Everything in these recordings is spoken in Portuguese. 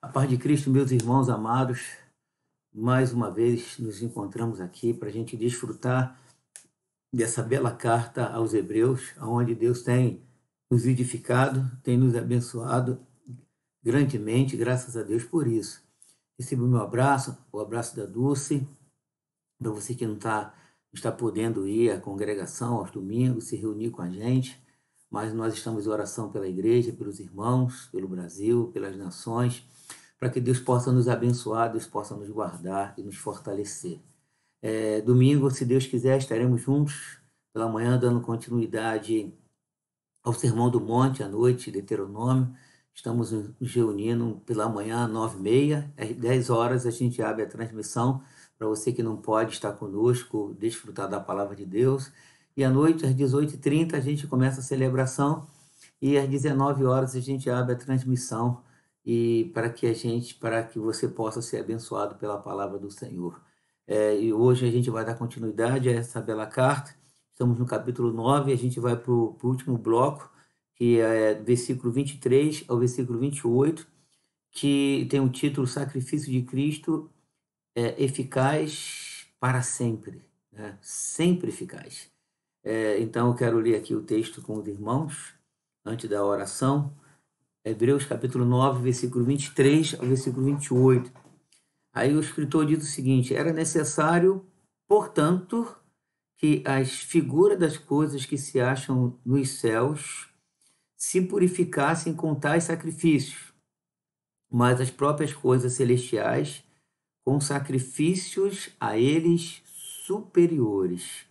A paz de Cristo, meus irmãos amados, mais uma vez nos encontramos aqui para a gente desfrutar dessa bela carta aos Hebreus, onde Deus tem nos edificado, tem nos abençoado grandemente, graças a Deus por isso. Receba o meu abraço, o abraço da Dulce, para você que não está podendo ir à congregação aos domingos, se reunir com a gente, mas nós estamos em oração pela igreja, pelos irmãos, pelo Brasil, pelas nações, para que Deus possa nos abençoar, Deus possa nos guardar e nos fortalecer. Domingo, se Deus quiser, estaremos juntos pela manhã, dando continuidade ao Sermão do Monte, à noite, Deuteronômio. Estamos nos reunindo pela manhã, 9h30, às 10 horas a gente abre a transmissão para você que não pode estar conosco, desfrutar da palavra de Deus. E à noite, às 18h30, a gente começa a celebração e às 19 horas a gente abre a transmissão e para que você possa ser abençoado pela palavra do Senhor. E hoje a gente vai dar continuidade a essa bela carta. Estamos no capítulo 9, a gente vai para o último bloco, que é versículo 23 ao versículo 28, que tem o título Sacrifício de Cristo eficaz para sempre, né? Sempre eficaz. Então eu quero ler aqui o texto com os irmãos, antes da oração. Hebreus capítulo 9, versículo 23 ao versículo 28. Aí o escritor diz o seguinte: era necessário, portanto, que as figuras das coisas que se acham nos céus se purificassem com tais sacrifícios, mas as próprias coisas celestiais com sacrifícios a eles superiores.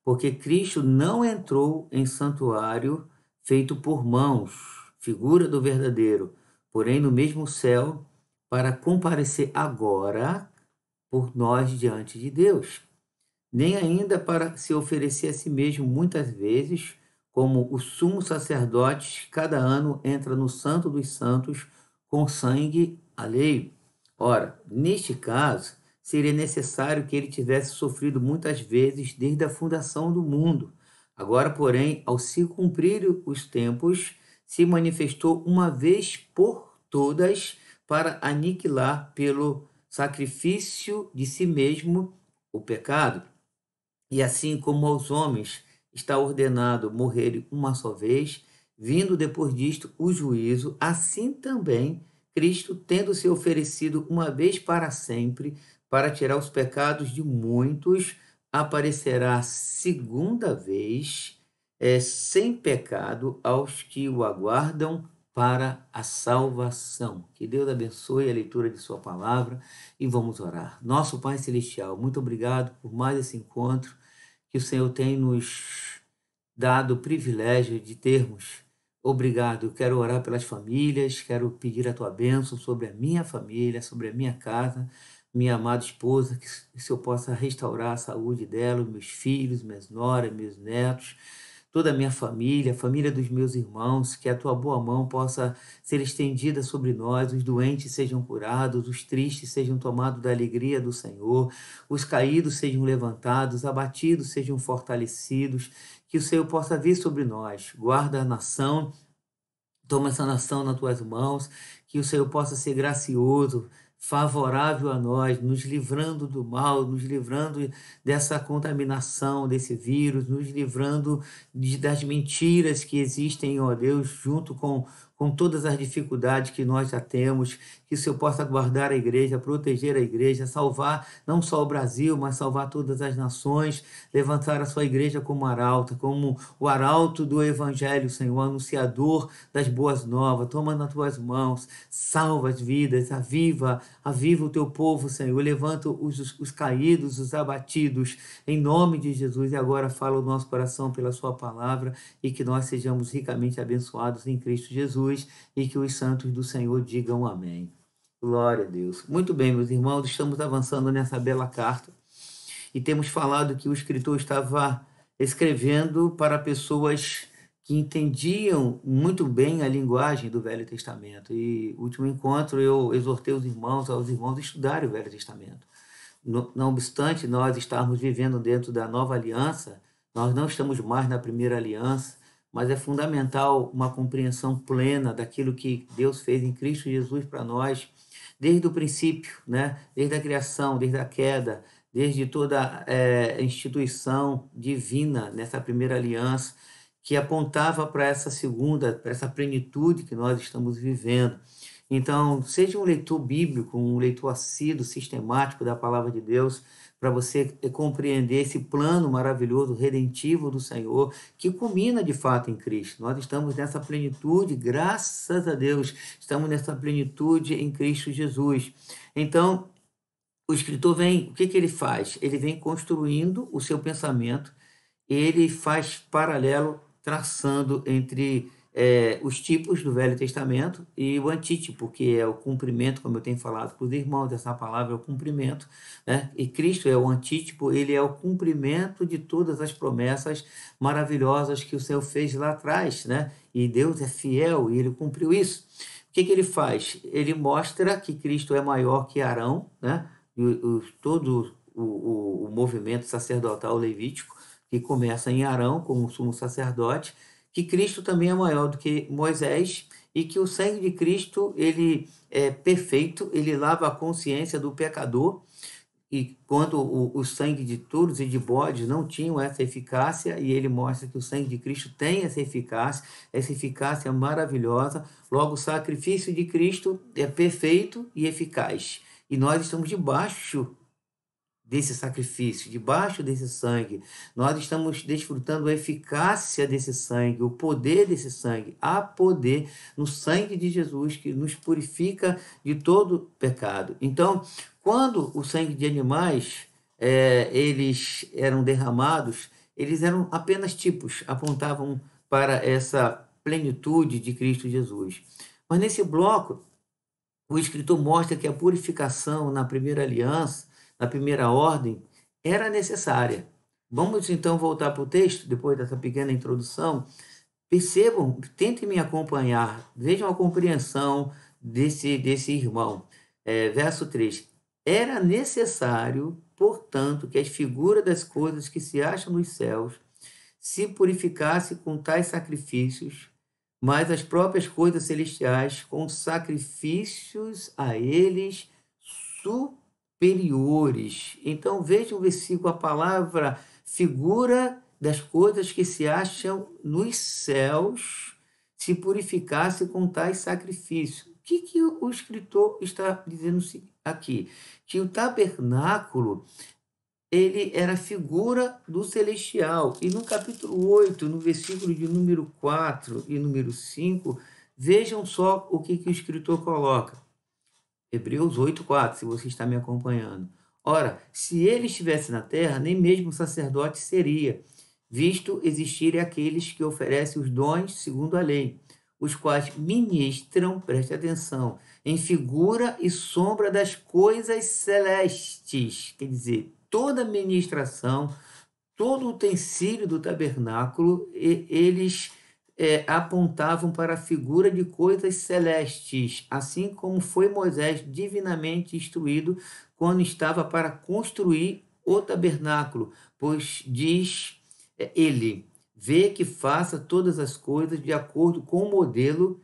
Porque Cristo não entrou em santuário feito por mãos, figura do verdadeiro, porém no mesmo céu, para comparecer agora por nós diante de Deus, nem ainda para se oferecer a si mesmo muitas vezes, como o sumo sacerdote cada ano entra no Santo dos Santos com sangue alheio. Ora, neste caso, seria necessário que ele tivesse sofrido muitas vezes desde a fundação do mundo. Agora, porém, ao se cumprir os tempos, se manifestou uma vez por todas para aniquilar pelo sacrifício de si mesmo o pecado. E assim como aos homens está ordenado morrerem uma só vez, vindo depois disto o juízo, assim também Cristo, tendo se oferecido uma vez para sempre, para tirar os pecados de muitos, aparecerá segunda vez, sem pecado, aos que o aguardam para a salvação. Que Deus abençoe a leitura de sua palavra e vamos orar. Nosso Pai Celestial, muito obrigado por mais esse encontro que o Senhor tem nos dado o privilégio de termos. Obrigado. Eu quero orar pelas famílias, quero pedir a tua bênção sobre a minha família, sobre a minha casa, minha amada esposa, que o Senhor possa restaurar a saúde dela, meus filhos, minhas noras, meus netos, toda a minha família, a família dos meus irmãos, que a tua boa mão possa ser estendida sobre nós, os doentes sejam curados, os tristes sejam tomados da alegria do Senhor, os caídos sejam levantados, os abatidos sejam fortalecidos, que o Senhor possa vir sobre nós, guarda a nação, toma essa nação nas tuas mãos, que o Senhor possa ser gracioso, favorável a nós, nos livrando do mal, nos livrando dessa contaminação, desse vírus, nos livrando das mentiras que existem, ó Deus, junto com todas as dificuldades que nós já temos, que o Senhor possa guardar a igreja, proteger a igreja, salvar não só o Brasil, mas salvar todas as nações, levantar a sua igreja como arauto, como o arauto do Evangelho, Senhor, o anunciador das boas novas. Toma nas tuas mãos, salva as vidas, aviva o teu povo, Senhor, levanta os caídos, os abatidos, em nome de Jesus. E agora fala o nosso coração pela sua palavra e que nós sejamos ricamente abençoados em Cristo Jesus e que os santos do Senhor digam amém. Glória a Deus. Muito bem, meus irmãos, estamos avançando nessa bela carta e temos falado que o escritor estava escrevendo para pessoas que entendiam muito bem a linguagem do Velho Testamento. E no último encontro eu exortei aos irmãos a estudarem o Velho Testamento. Não obstante nós estarmos vivendo dentro da nova aliança, nós não estamos mais na primeira aliança, mas é fundamental uma compreensão plena daquilo que Deus fez em Cristo Jesus para nós, desde o princípio, né? Desde a criação, desde a queda, desde toda instituição divina nessa primeira aliança, que apontava para essa segunda, para essa plenitude que nós estamos vivendo. Então, seja um leitor bíblico, um leitor assíduo, sistemático da palavra de Deus, para você compreender esse plano maravilhoso, redentivo do Senhor, que culmina de fato em Cristo. Nós estamos nessa plenitude, graças a Deus, estamos nessa plenitude em Cristo Jesus. Então, o escritor vem, o que ele faz? Ele vem construindo o seu pensamento, ele faz paralelo, traçando entre os tipos do Velho Testamento e o antítipo, que é o cumprimento, como eu tenho falado para os irmãos, essa palavra é o cumprimento, né? E Cristo é o antítipo, ele é o cumprimento de todas as promessas maravilhosas que o Senhor fez lá atrás, né? E Deus é fiel e ele cumpriu isso. O que ele faz? Ele mostra que Cristo é maior que Arão, né? Todo o movimento sacerdotal levítico, que começa em Arão, como sumo sacerdote, que Cristo também é maior do que Moisés e que o sangue de Cristo ele é perfeito, ele lava a consciência do pecador, e quando o sangue de touros e de bodes não tinham essa eficácia, e ele mostra que o sangue de Cristo tem essa eficácia maravilhosa, logo o sacrifício de Cristo é perfeito e eficaz, e nós estamos debaixo desse sacrifício, debaixo desse sangue. Nós estamos desfrutando a eficácia desse sangue, o poder desse sangue. Há poder no sangue de Jesus que nos purifica de todo pecado. Então, quando o sangue de animais eles eram derramados, eles eram apenas tipos, apontavam para essa plenitude de Cristo Jesus. Mas nesse bloco, o escritor mostra que a purificação na primeira aliança, na primeira ordem, era necessária. Vamos então voltar para o texto, depois dessa pequena introdução. Percebam, tentem me acompanhar, vejam a compreensão desse irmão. Verso 3. Era necessário, portanto, que as figuras das coisas que se acham nos céus se purificassem com tais sacrifícios, mas as próprias coisas celestiais com sacrifícios a eles superiores. Então vejam o versículo, a palavra figura das coisas que se acham nos céus se purificasse com tais sacrifícios. O que o escritor está dizendo aqui? Que o tabernáculo ele era figura do celestial. E no capítulo 8, no versículo de número 4 e número 5, vejam só o que o escritor coloca. Hebreus 8:4, se você está me acompanhando. Ora, se ele estivesse na terra, nem mesmo sacerdote seria, visto existirem aqueles que oferecem os dons segundo a lei, os quais ministram, preste atenção, em figura e sombra das coisas celestes. Quer dizer, toda a ministração, todo o utensílio do tabernáculo, eles apontavam para a figura de coisas celestes, assim como foi Moisés divinamente instruído quando estava para construir o tabernáculo, pois diz ele, vê que faça todas as coisas de acordo com o modelo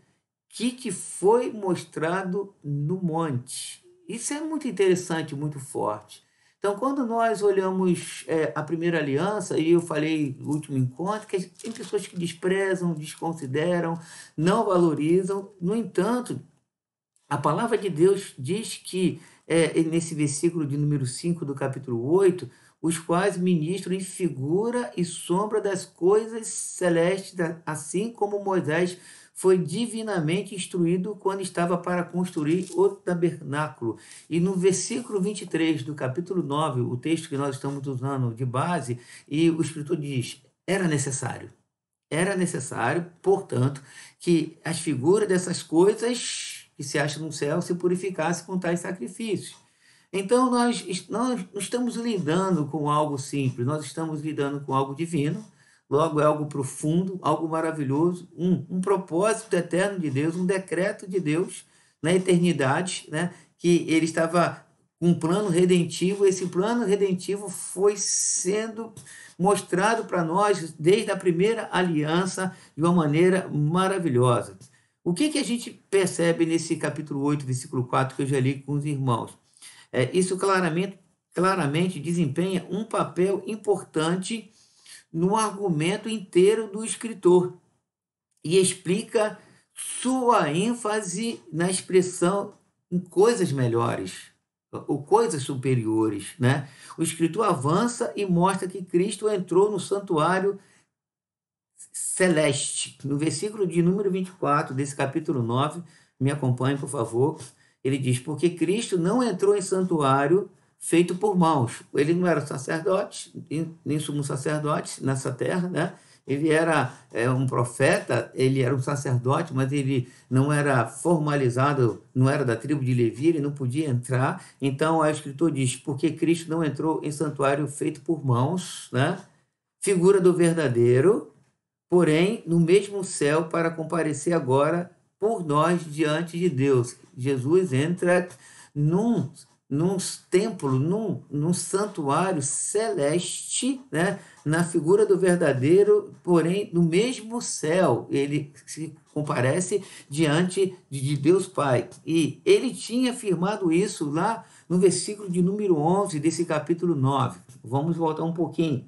que te foi mostrado no monte. Isso é muito interessante, muito forte. Então, quando nós olhamos a primeira aliança, e eu falei no último encontro, que tem pessoas que desprezam, desconsideram, não valorizam. No entanto, a palavra de Deus diz que, nesse versículo de número 5 do capítulo 8, os quais ministram em figura e sombra das coisas celestes, assim como Moisés foi divinamente instruído quando estava para construir o tabernáculo. E no versículo 23 do capítulo 9, o texto que nós estamos usando de base, e o escritor diz, era necessário, portanto, que as figuras dessas coisas que se acham no céu se purificassem com tais sacrifícios. Então, nós não estamos lidando com algo simples, nós estamos lidando com algo divino. Logo, é algo profundo, algo maravilhoso, um propósito eterno de Deus, um decreto de Deus na eternidade, né? Que ele estava um plano redentivo. Esse plano redentivo foi sendo mostrado para nós desde a primeira aliança de uma maneira maravilhosa. O que a gente percebe nesse capítulo 8, versículo 4, que eu já li com os irmãos? Isso claramente desempenha um papel importante no argumento inteiro do escritor e explica sua ênfase na expressão em coisas melhores ou coisas superiores, né? O escritor avança e mostra que Cristo entrou no santuário celeste. No versículo de número 24 desse capítulo 9, me acompanhe, por favor, ele diz: porque Cristo não entrou em santuário feito por mãos. Ele não era sacerdote, nem sumo sacerdote nessa terra, né? Ele era um profeta, ele era um sacerdote, mas ele não era formalizado, não era da tribo de Levi, ele não podia entrar. Então, o escritor diz: porque Cristo não entrou em santuário feito por mãos, né? Figura do verdadeiro, porém, no mesmo céu, para comparecer agora por nós diante de Deus. Jesus entra num templo, num santuário celeste, né? Na figura do verdadeiro, porém, no mesmo céu. Ele se comparece diante de Deus Pai. E ele tinha afirmado isso lá no versículo de número 11 desse capítulo 9. Vamos voltar um pouquinho.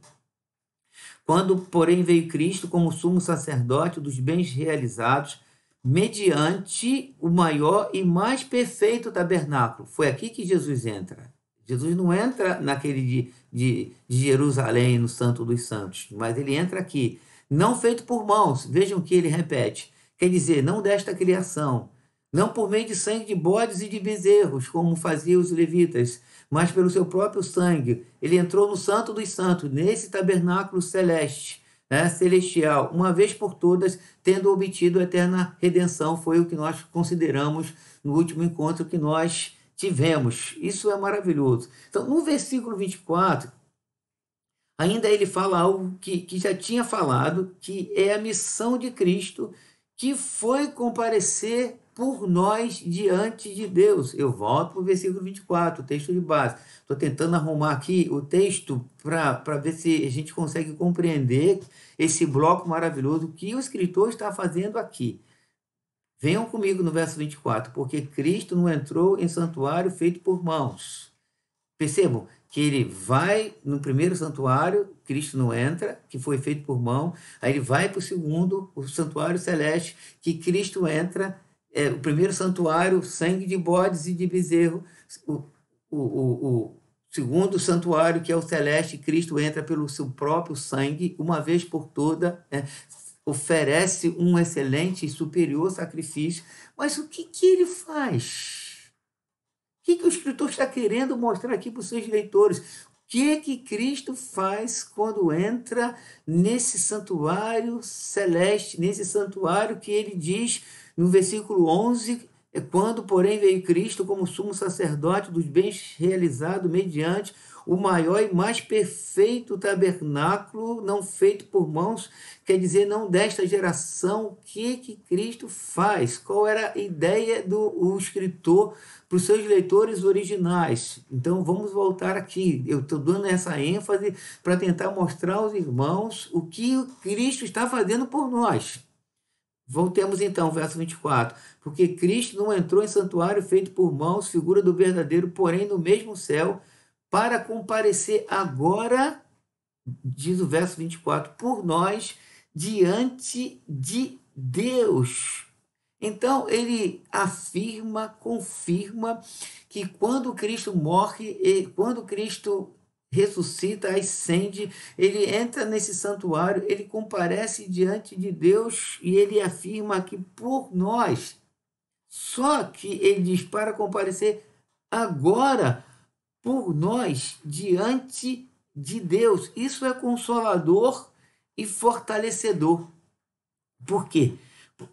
Quando, porém, veio Cristo como sumo sacerdote dos bens realizados, mediante o maior e mais perfeito tabernáculo. Foi aqui que Jesus entra. Jesus não entra naquele de Jerusalém, no Santo dos Santos, mas ele entra aqui. Não feito por mãos, vejam que ele repete. Quer dizer, não desta criação, não por meio de sangue de bodes e de bezerros, como faziam os levitas, mas pelo seu próprio sangue. Ele entrou no Santo dos Santos, nesse tabernáculo celeste, celestial, uma vez por todas, tendo obtido a eterna redenção. Foi o que nós consideramos no último encontro que nós tivemos. Isso é maravilhoso. Então, no versículo 24, ainda ele fala algo que já tinha falado, que é a missão de Cristo, que foi comparecer por nós diante de Deus. Eu volto para o versículo 24, o texto de base. Estou tentando arrumar aqui o texto para ver se a gente consegue compreender esse bloco maravilhoso que o escritor está fazendo aqui. Venham comigo no verso 24, porque Cristo não entrou em santuário feito por mãos. Percebam que ele vai no primeiro santuário, Cristo não entra, que foi feito por mão, aí ele vai para o segundo, o santuário celeste, que Cristo entra, o primeiro santuário, sangue de bodes e de bezerro, o segundo santuário, que é o celeste, Cristo entra pelo seu próprio sangue, uma vez por toda, oferece um excelente e superior sacrifício. Mas o que ele faz? O que o escritor está querendo mostrar aqui para os seus leitores? O que Cristo faz quando entra nesse santuário celeste, nesse santuário que ele diz no versículo 11, quando, porém, veio Cristo como sumo sacerdote dos bens realizados mediante o maior e mais perfeito tabernáculo, não feito por mãos, quer dizer, não desta geração. O que Cristo faz? Qual era a ideia do escritor para os seus leitores originais? Então, vamos voltar aqui. Eu estou dando essa ênfase para tentar mostrar aos irmãos o que Cristo está fazendo por nós. Voltemos então ao verso 24. Porque Cristo não entrou em santuário feito por mãos, figura do verdadeiro, porém no mesmo céu, para comparecer agora, diz o verso 24, por nós diante de Deus. Então, ele afirma, confirma que quando Cristo morre, quando Cristo ressuscita, ascende, ele entra nesse santuário, ele comparece diante de Deus e ele afirma que por nós, só que ele diz para comparecer agora por nós diante de Deus. Isso é consolador e fortalecedor. Por quê?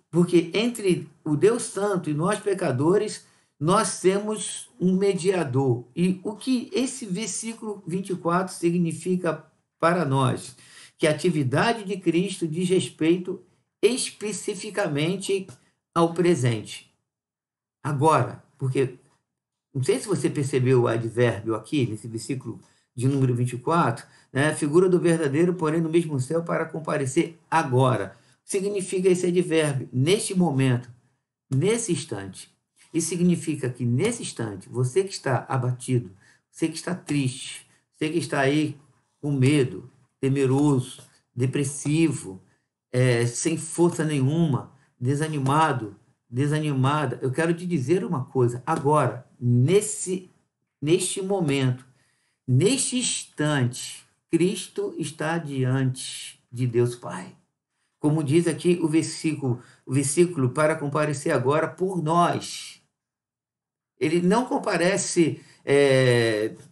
Porque entre o Deus Santo e nós pecadores, nós temos um mediador. E o que esse versículo 24 significa para nós? Que a atividade de Cristo diz respeito especificamente ao presente. Agora, porque Não sei se você percebeu o advérbio aqui, nesse versículo de número 24, né? Figura do verdadeiro, porém no mesmo céu para comparecer agora. Significa esse advérbio, neste momento, nesse instante. Isso significa que nesse instante, você que está abatido, você que está triste, você que está aí com medo, temeroso, depressivo, sem força nenhuma, desanimado, desanimada, eu quero te dizer uma coisa. Agora, neste momento, neste instante, Cristo está diante de Deus Pai. Como diz aqui o versículo para comparecer agora por nós. Ele não comparece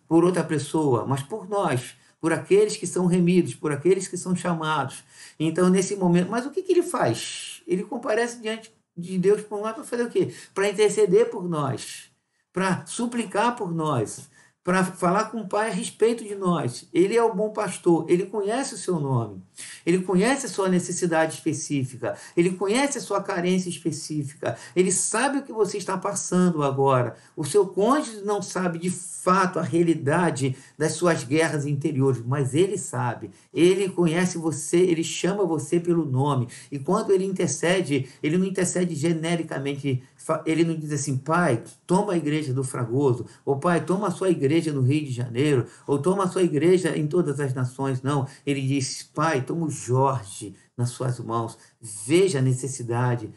por outra pessoa, mas por nós, por aqueles que são remidos, por aqueles que são chamados. Então, nesse momento, mas o que ele faz? Ele comparece diante de Deus por nós para fazer o quê? Para interceder por nós, para suplicar por nós, para falar com o Pai a respeito de nós. Ele é o bom pastor, ele conhece o seu nome, ele conhece a sua necessidade específica, ele conhece a sua carência específica, ele sabe o que você está passando agora. O seu cônjuge não sabe de fato a realidade das suas guerras interiores, mas ele sabe, ele conhece você, ele chama você pelo nome, e quando ele intercede, ele não intercede genericamente, ele não diz assim: Pai, toma a igreja do Fragoso, ou Pai, toma a sua igreja no Rio de Janeiro, ou toma a sua igreja em todas as nações. Não, ele diz: Pai, toma o Jorge nas suas mãos, veja a necessidade.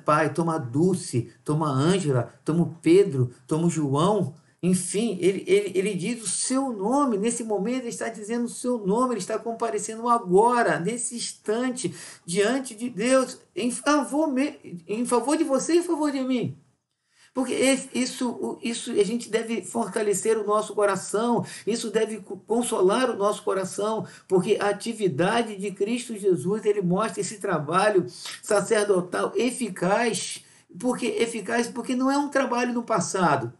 Pai, toma a Dulce, toma a Ângela, toma o Pedro, toma o João. Enfim, ele diz o seu nome, nesse momento ele está dizendo o seu nome, ele está comparecendo agora, nesse instante, diante de Deus, em favor de você e em favor de mim. Porque isso a gente deve fortalecer o nosso coração, isso deve consolar o nosso coração, porque a atividade de Cristo Jesus, ele mostra esse trabalho sacerdotal eficaz, porque não é um trabalho no passado.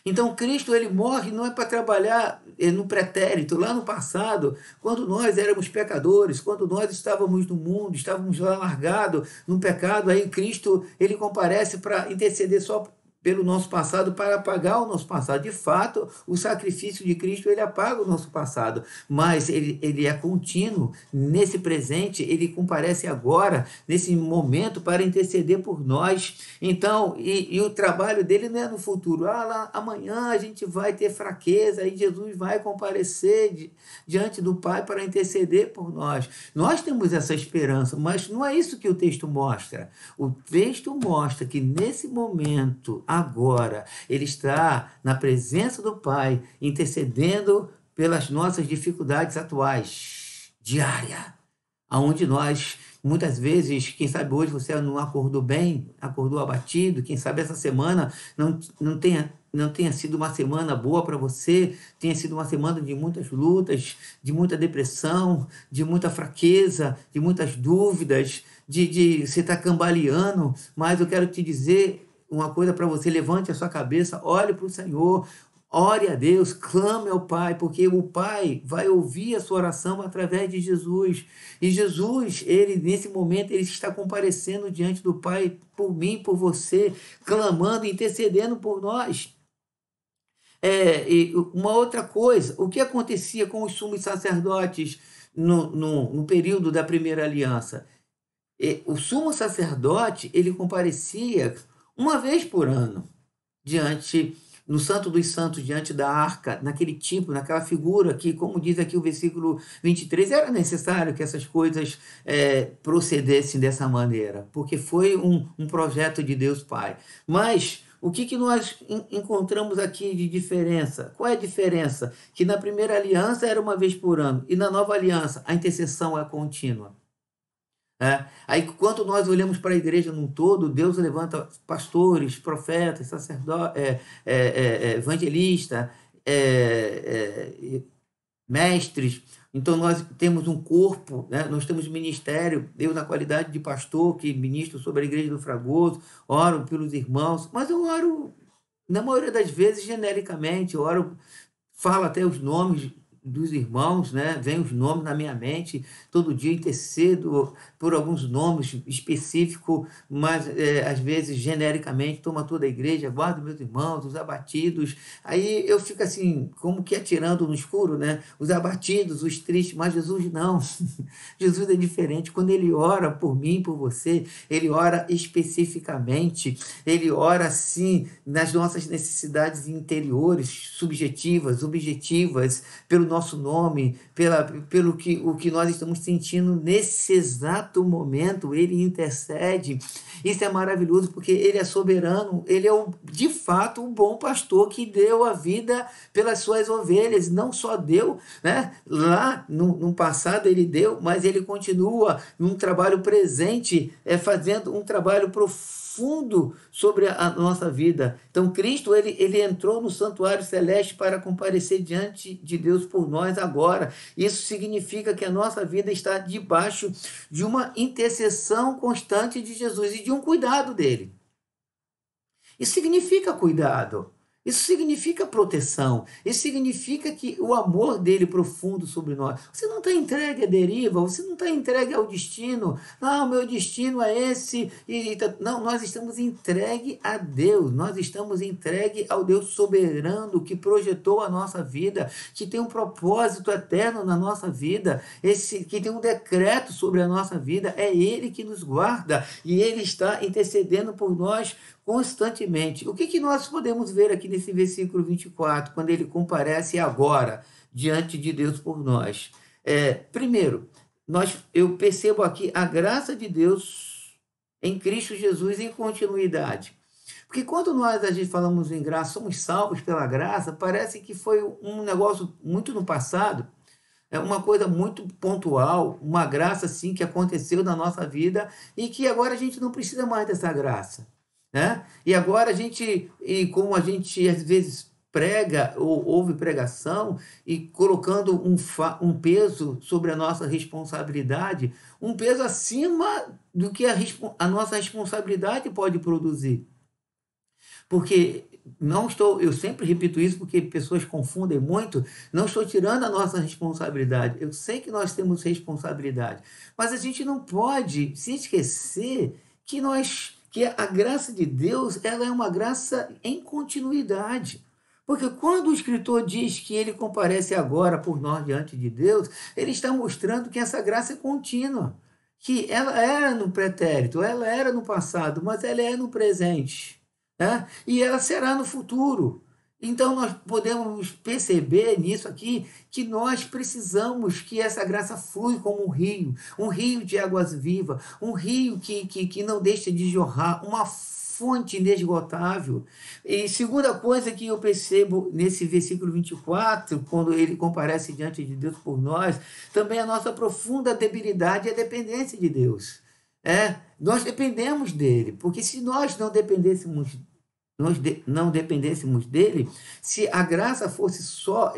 Então, Cristo ele morre não é para trabalhar no pretérito, lá no passado, quando nós éramos pecadores, quando nós estávamos no mundo, estávamos lá largados no pecado, aí Cristo ele comparece para interceder só pelo nosso passado, para apagar o nosso passado. De fato, o sacrifício de Cristo ele apaga o nosso passado, mas ele é contínuo nesse presente, ele comparece agora, nesse momento, para interceder por nós. Então, e o trabalho dele não é no futuro. Lá amanhã a gente vai ter fraqueza, aí Jesus vai comparecer diante do Pai para interceder por nós. Nós temos essa esperança, mas não é isso que o texto mostra. O texto mostra que nesse momento, agora, ele está na presença do Pai, intercedendo pelas nossas dificuldades atuais, diária, aonde nós, muitas vezes, quem sabe hoje você não acordou bem, acordou abatido, quem sabe essa semana não tenha sido uma semana boa para você, tenha sido uma semana de muitas lutas, de muita depressão, de muita fraqueza, de muitas dúvidas, de você estar cambaleando, mas eu quero te dizer uma coisa para você: levante a sua cabeça, olhe para o Senhor, ore a Deus, clame ao Pai, porque o Pai vai ouvir a sua oração através de Jesus. E Jesus, ele nesse momento, ele está comparecendo diante do Pai por mim, por você, clamando, intercedendo por nós. E uma outra coisa, o que acontecia com os sumos sacerdotes no período da primeira aliança? O sumo sacerdote, ele comparecia uma vez por ano, no Santo dos Santos, diante da arca, naquele tipo, naquela figura que, como diz aqui o versículo 23, era necessário que essas coisas procedessem dessa maneira, porque foi um projeto de Deus Pai. Mas o que nós encontramos aqui de diferença? Qual é a diferença? Que na primeira aliança era uma vez por ano, e na nova aliança a intercessão é contínua. Aí, quando nós olhamos para a igreja num todo, Deus levanta pastores, profetas, sacerdotes, evangelistas, mestres. Então, nós temos um corpo, né? Nós temos ministério. Eu, na qualidade de pastor, que ministro sobre a igreja do Fragoso, oro pelos irmãos, mas eu oro, na maioria das vezes, genericamente, falo até os nomes dos irmãos, né? Vem os nomes na minha mente, todo dia intercedo por alguns nomes específicos, mas às vezes genericamente, toma toda a igreja, guardo meus irmãos, os abatidos. Aí eu fico assim, como que atirando no escuro, né? Os abatidos, os tristes, mas Jesus não. Jesus é diferente. Quando ele ora por mim, por você, ele ora especificamente, ele ora assim nas nossas necessidades interiores, subjetivas, objetivas, pelo nosso nome, pelo o que nós estamos sentindo nesse exato momento, ele intercede. Isso é maravilhoso porque ele é soberano, ele é de fato um bom pastor que deu a vida pelas suas ovelhas, não só deu, né? Lá no passado ele deu, mas ele continua num trabalho presente, fazendo um trabalho profundo sobre a nossa vida. Então Cristo ele entrou no santuário celeste para comparecer diante de Deus por nós agora. Isso significa que a nossa vida está debaixo de uma intercessão constante de Jesus e de um cuidado dele. Isso significa cuidado. Isso significa proteção. Isso significa que o amor dele profundo sobre nós. Você não está entregue à deriva, você não está entregue ao destino. Não, o meu destino é esse. Não, nós estamos entregue a Deus. Nós estamos entregue ao Deus soberano que projetou a nossa vida, que tem um propósito eterno na nossa vida, que tem um decreto sobre a nossa vida. É Ele que nos guarda e Ele está intercedendo por nós constantemente. O que nós podemos ver aqui nesse versículo 24, quando ele comparece agora diante de Deus por nós? Primeiro, eu percebo aqui a graça de Deus em Cristo Jesus em continuidade. Porque quando nós a gente falamos em graça, somos salvos pela graça, parece que foi um negócio muito no passado, é uma coisa muito pontual, uma graça assim que aconteceu na nossa vida e que agora a gente não precisa mais dessa graça. Né? E agora como a gente às vezes prega ou ouve pregação e colocando um peso sobre a nossa responsabilidade, um peso acima do que a nossa responsabilidade pode produzir. Porque eu sempre repito isso porque pessoas confundem muito, não estou tirando a nossa responsabilidade, eu sei que nós temos responsabilidade, mas a gente não pode se esquecer que a graça de Deus ela é uma graça em continuidade. Porque quando o escritor diz que ele comparece agora por nós diante de Deus, ele está mostrando que essa graça é contínua, que ela era no pretérito, ela era no passado, mas ela é no presente, né? E ela será no futuro. Então, nós podemos perceber nisso aqui que nós precisamos que essa graça flui como um rio de águas vivas, um rio que não deixa de jorrar, uma fonte inesgotável. E segunda coisa que eu percebo nesse versículo 24, quando ele comparece diante de Deus por nós, também a nossa profunda debilidade e a dependência de Deus. Nós dependemos dele, porque se nós não dependêssemos dele, se a graça fosse só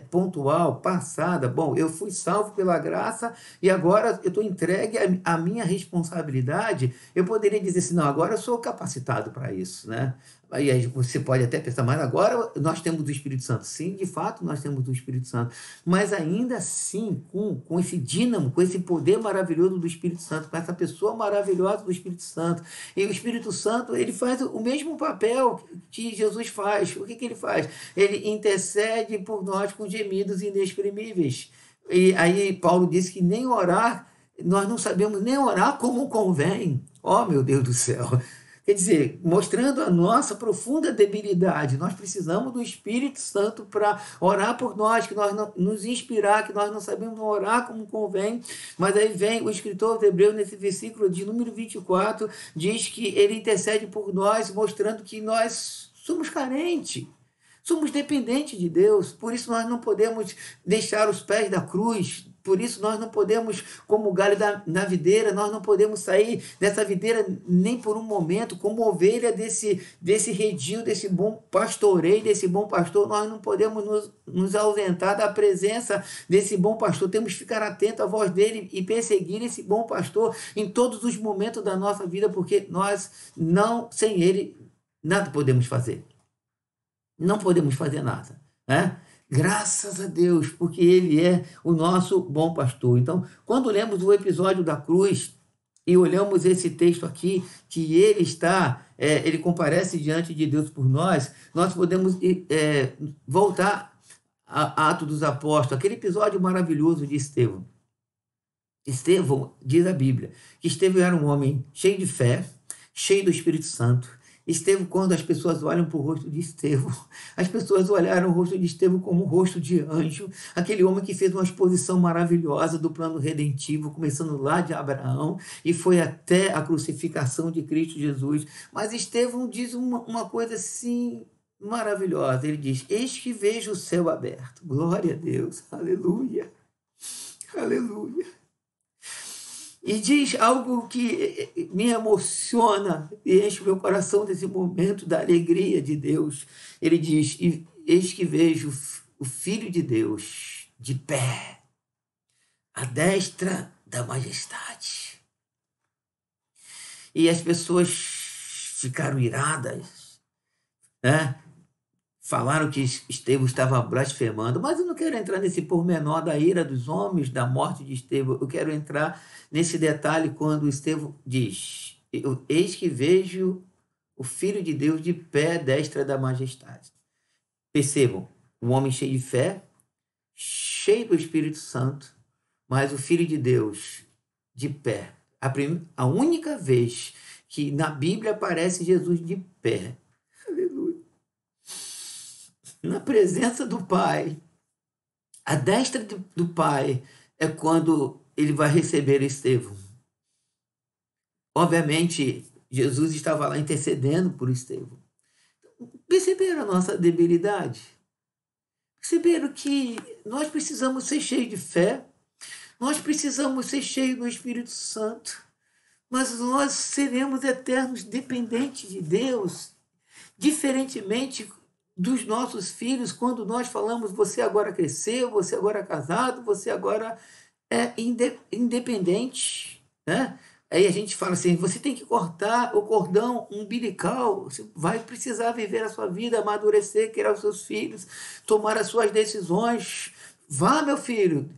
pontual, passada, bom, eu fui salvo pela graça e agora eu estou entregue à minha responsabilidade, eu poderia dizer assim, não, agora eu sou capacitado para isso, né? Aí você pode até pensar, mas agora nós temos o Espírito Santo. Sim, de fato nós temos o Espírito Santo, mas ainda assim, com esse dínamo, com esse poder maravilhoso do Espírito Santo, com essa pessoa maravilhosa do Espírito Santo, e o Espírito Santo, ele faz o mesmo papel que Jesus faz. O que ele faz? Ele intercede por nós com gemidos inexprimíveis. E aí Paulo disse que nem orar, nós não sabemos nem orar como convém. Oh, meu Deus do céu! Quer dizer, mostrando a nossa profunda debilidade, nós precisamos do Espírito Santo para orar por nós, que nós não, nos inspirar, que nós não sabemos orar como convém. Mas aí vem o escritor de Hebreus, nesse versículo de número 24, diz que ele intercede por nós, mostrando que nós somos carentes. Somos dependentes de Deus, por isso nós não podemos deixar os pés da cruz, por isso nós não podemos, como o galho na videira, nós não podemos sair dessa videira nem por um momento, como ovelha desse redil, desse bom pastoreio, desse bom pastor, nós não podemos nos ausentar da presença desse bom pastor, temos que ficar atento à voz dele e perseguir esse bom pastor em todos os momentos da nossa vida, porque nós não, sem ele, nada podemos fazer. Não podemos fazer nada, né? Graças a Deus, porque Ele é o nosso bom pastor. Então, quando lemos o episódio da cruz e olhamos esse texto aqui, que Ele está, Ele comparece diante de Deus por nós, nós podemos voltar a Atos dos Apóstolos, aquele episódio maravilhoso de Estevão. Estevão, diz a Bíblia, que Estevão era um homem cheio de fé, cheio do Espírito Santo. Estevão, quando as pessoas olham para o rosto de Estevão, as pessoas olharam o rosto de Estevão como um rosto de anjo, aquele homem que fez uma exposição maravilhosa do plano redentivo, começando lá de Abraão e foi até a crucificação de Cristo Jesus. Mas Estevão diz uma coisa assim maravilhosa, ele diz: eis que vejo o céu aberto, glória a Deus, aleluia, aleluia. E diz algo que me emociona e enche meu coração nesse momento da alegria de Deus. Ele diz: eis que vejo o Filho de Deus de pé, à destra da majestade. E as pessoas ficaram iradas, né? Falaram que Estevão estava blasfemando, mas eu não quero entrar nesse pormenor da ira dos homens, da morte de Estevão. Eu quero entrar nesse detalhe quando Estevão diz: eis que vejo o Filho de Deus de pé à destra da majestade. Percebam, um homem cheio de fé, cheio do Espírito Santo, mas o Filho de Deus de pé. A única vez que na Bíblia aparece Jesus de pé, na presença do Pai, a destra do Pai, é quando ele vai receber Estevão. Obviamente, Jesus estava lá intercedendo por Estevão. Perceberam a nossa debilidade? Perceberam que nós precisamos ser cheios de fé, nós precisamos ser cheios do Espírito Santo, mas nós seremos eternos dependentes de Deus, diferentemente dos nossos filhos, quando nós falamos: você agora cresceu, você agora é casado, você agora é independente, né? Aí a gente fala assim: você tem que cortar o cordão umbilical, você vai precisar viver a sua vida, amadurecer, criar os seus filhos, tomar as suas decisões. Vá, meu filho,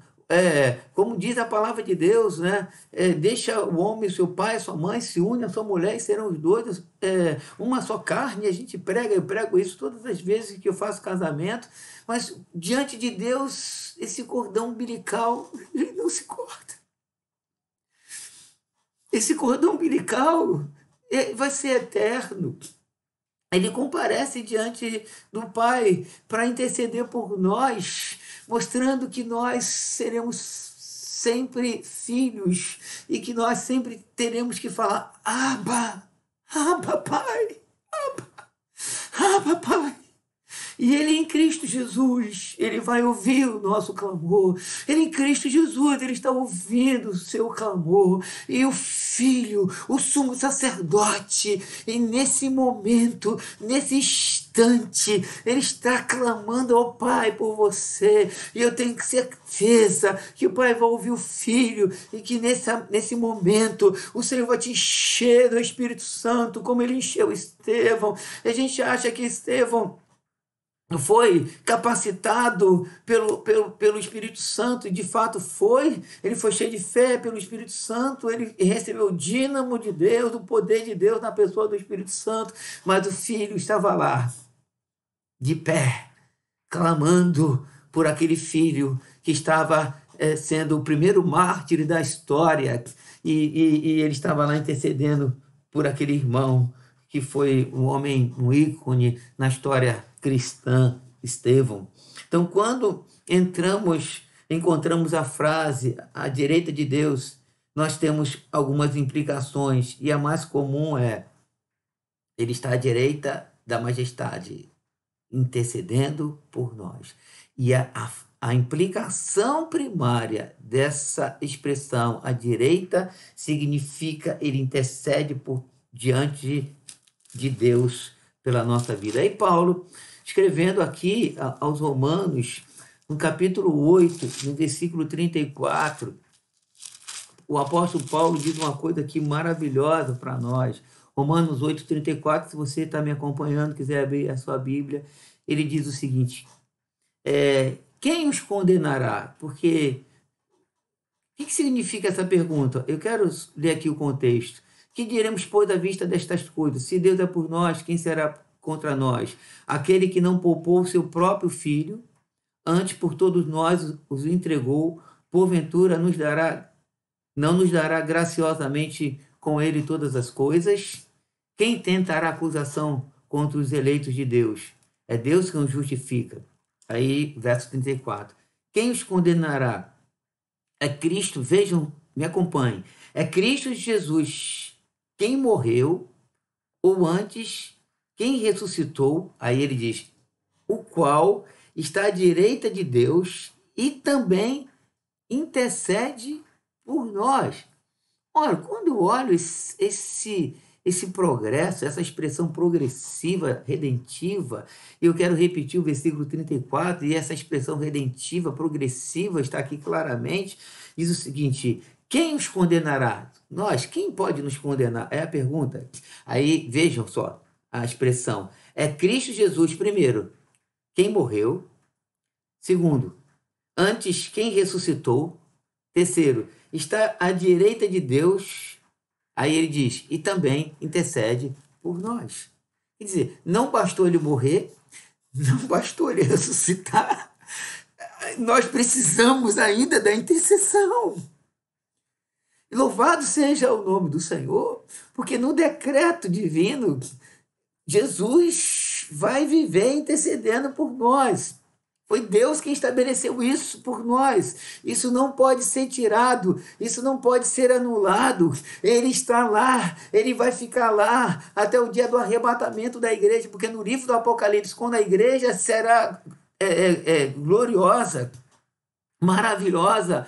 como diz a palavra de Deus, né? Deixa o homem, seu pai, sua mãe, se une à sua mulher e serão os dois uma só carne. A gente prega, eu prego isso todas as vezes que eu faço casamento, mas diante de Deus, esse cordão umbilical ele não se corta. Esse cordão umbilical vai ser eterno. Ele comparece diante do Pai para interceder por nós, mostrando que nós seremos sempre filhos e que nós sempre teremos que falar: Abba, Abba, Pai, Abba, Pai. E Ele em Cristo Jesus, Ele vai ouvir o nosso clamor. Ele em Cristo Jesus, Ele está ouvindo o seu clamor. E o Filho, o sumo sacerdote, e nesse momento, nesse instante, Ele está clamando ao Pai por você. E eu tenho certeza que o Pai vai ouvir o Filho e que nesse momento o Senhor vai te encher do Espírito Santo, como Ele encheu Estevão. E a gente acha que Estevão foi capacitado pelo Espírito Santo, e de fato foi. Ele foi cheio de fé pelo Espírito Santo, ele recebeu o dínamo de Deus, o poder de Deus na pessoa do Espírito Santo, mas o Filho estava lá, de pé, clamando por aquele filho que estava sendo o primeiro mártir da história, e ele estava lá intercedendo por aquele irmão que foi um homem, um ícone na história cristã, Estevão. Então, quando encontramos a frase à direita de Deus, nós temos algumas implicações, e a mais comum é: ele está à direita da majestade, intercedendo por nós. E a implicação primária dessa expressão à direita significa ele intercede diante de Deus pela nossa vida. Aí Paulo, escrevendo aqui aos Romanos, no capítulo 8, no versículo 34, o apóstolo Paulo diz uma coisa aqui maravilhosa para nós. Romanos 8, 34, se você está me acompanhando, quiser abrir a sua Bíblia, ele diz o seguinte: Quem os condenará? Porque o que significa essa pergunta? Eu quero ler aqui o contexto. Que diremos, pois, à vista destas coisas? Se Deus é por nós, quem será contra nós? Aquele que não poupou o seu próprio filho, antes por todos nós os entregou, porventura não nos dará graciosamente com ele todas as coisas? Quem tentará acusação contra os eleitos de Deus? É Deus que os justifica. Aí, verso 34. Quem os condenará? É Cristo, vejam, me acompanhem. É Cristo Jesus quem morreu, ou antes, quem ressuscitou, aí ele diz, o qual está à direita de Deus e também intercede por nós. Ora, quando eu olho esse progresso, essa expressão progressiva, redentiva, eu quero repetir o versículo 34, e essa expressão redentiva, progressiva, está aqui claramente, diz o seguinte: quem os condenará? Nós, quem pode nos condenar? É a pergunta. Aí, vejam só a expressão. É Cristo Jesus, primeiro, quem morreu. Segundo, antes, quem ressuscitou. Terceiro, está à direita de Deus. Aí ele diz, e também intercede por nós. Quer dizer, não bastou ele morrer, não bastou ele ressuscitar, nós precisamos ainda da intercessão. E louvado seja o nome do Senhor, porque no decreto divino, Jesus vai viver intercedendo por nós. Foi Deus quem estabeleceu isso por nós. Isso não pode ser tirado, isso não pode ser anulado. Ele está lá, ele vai ficar lá até o dia do arrebatamento da igreja, porque no livro do Apocalipse, quando a igreja será gloriosa, maravilhosa,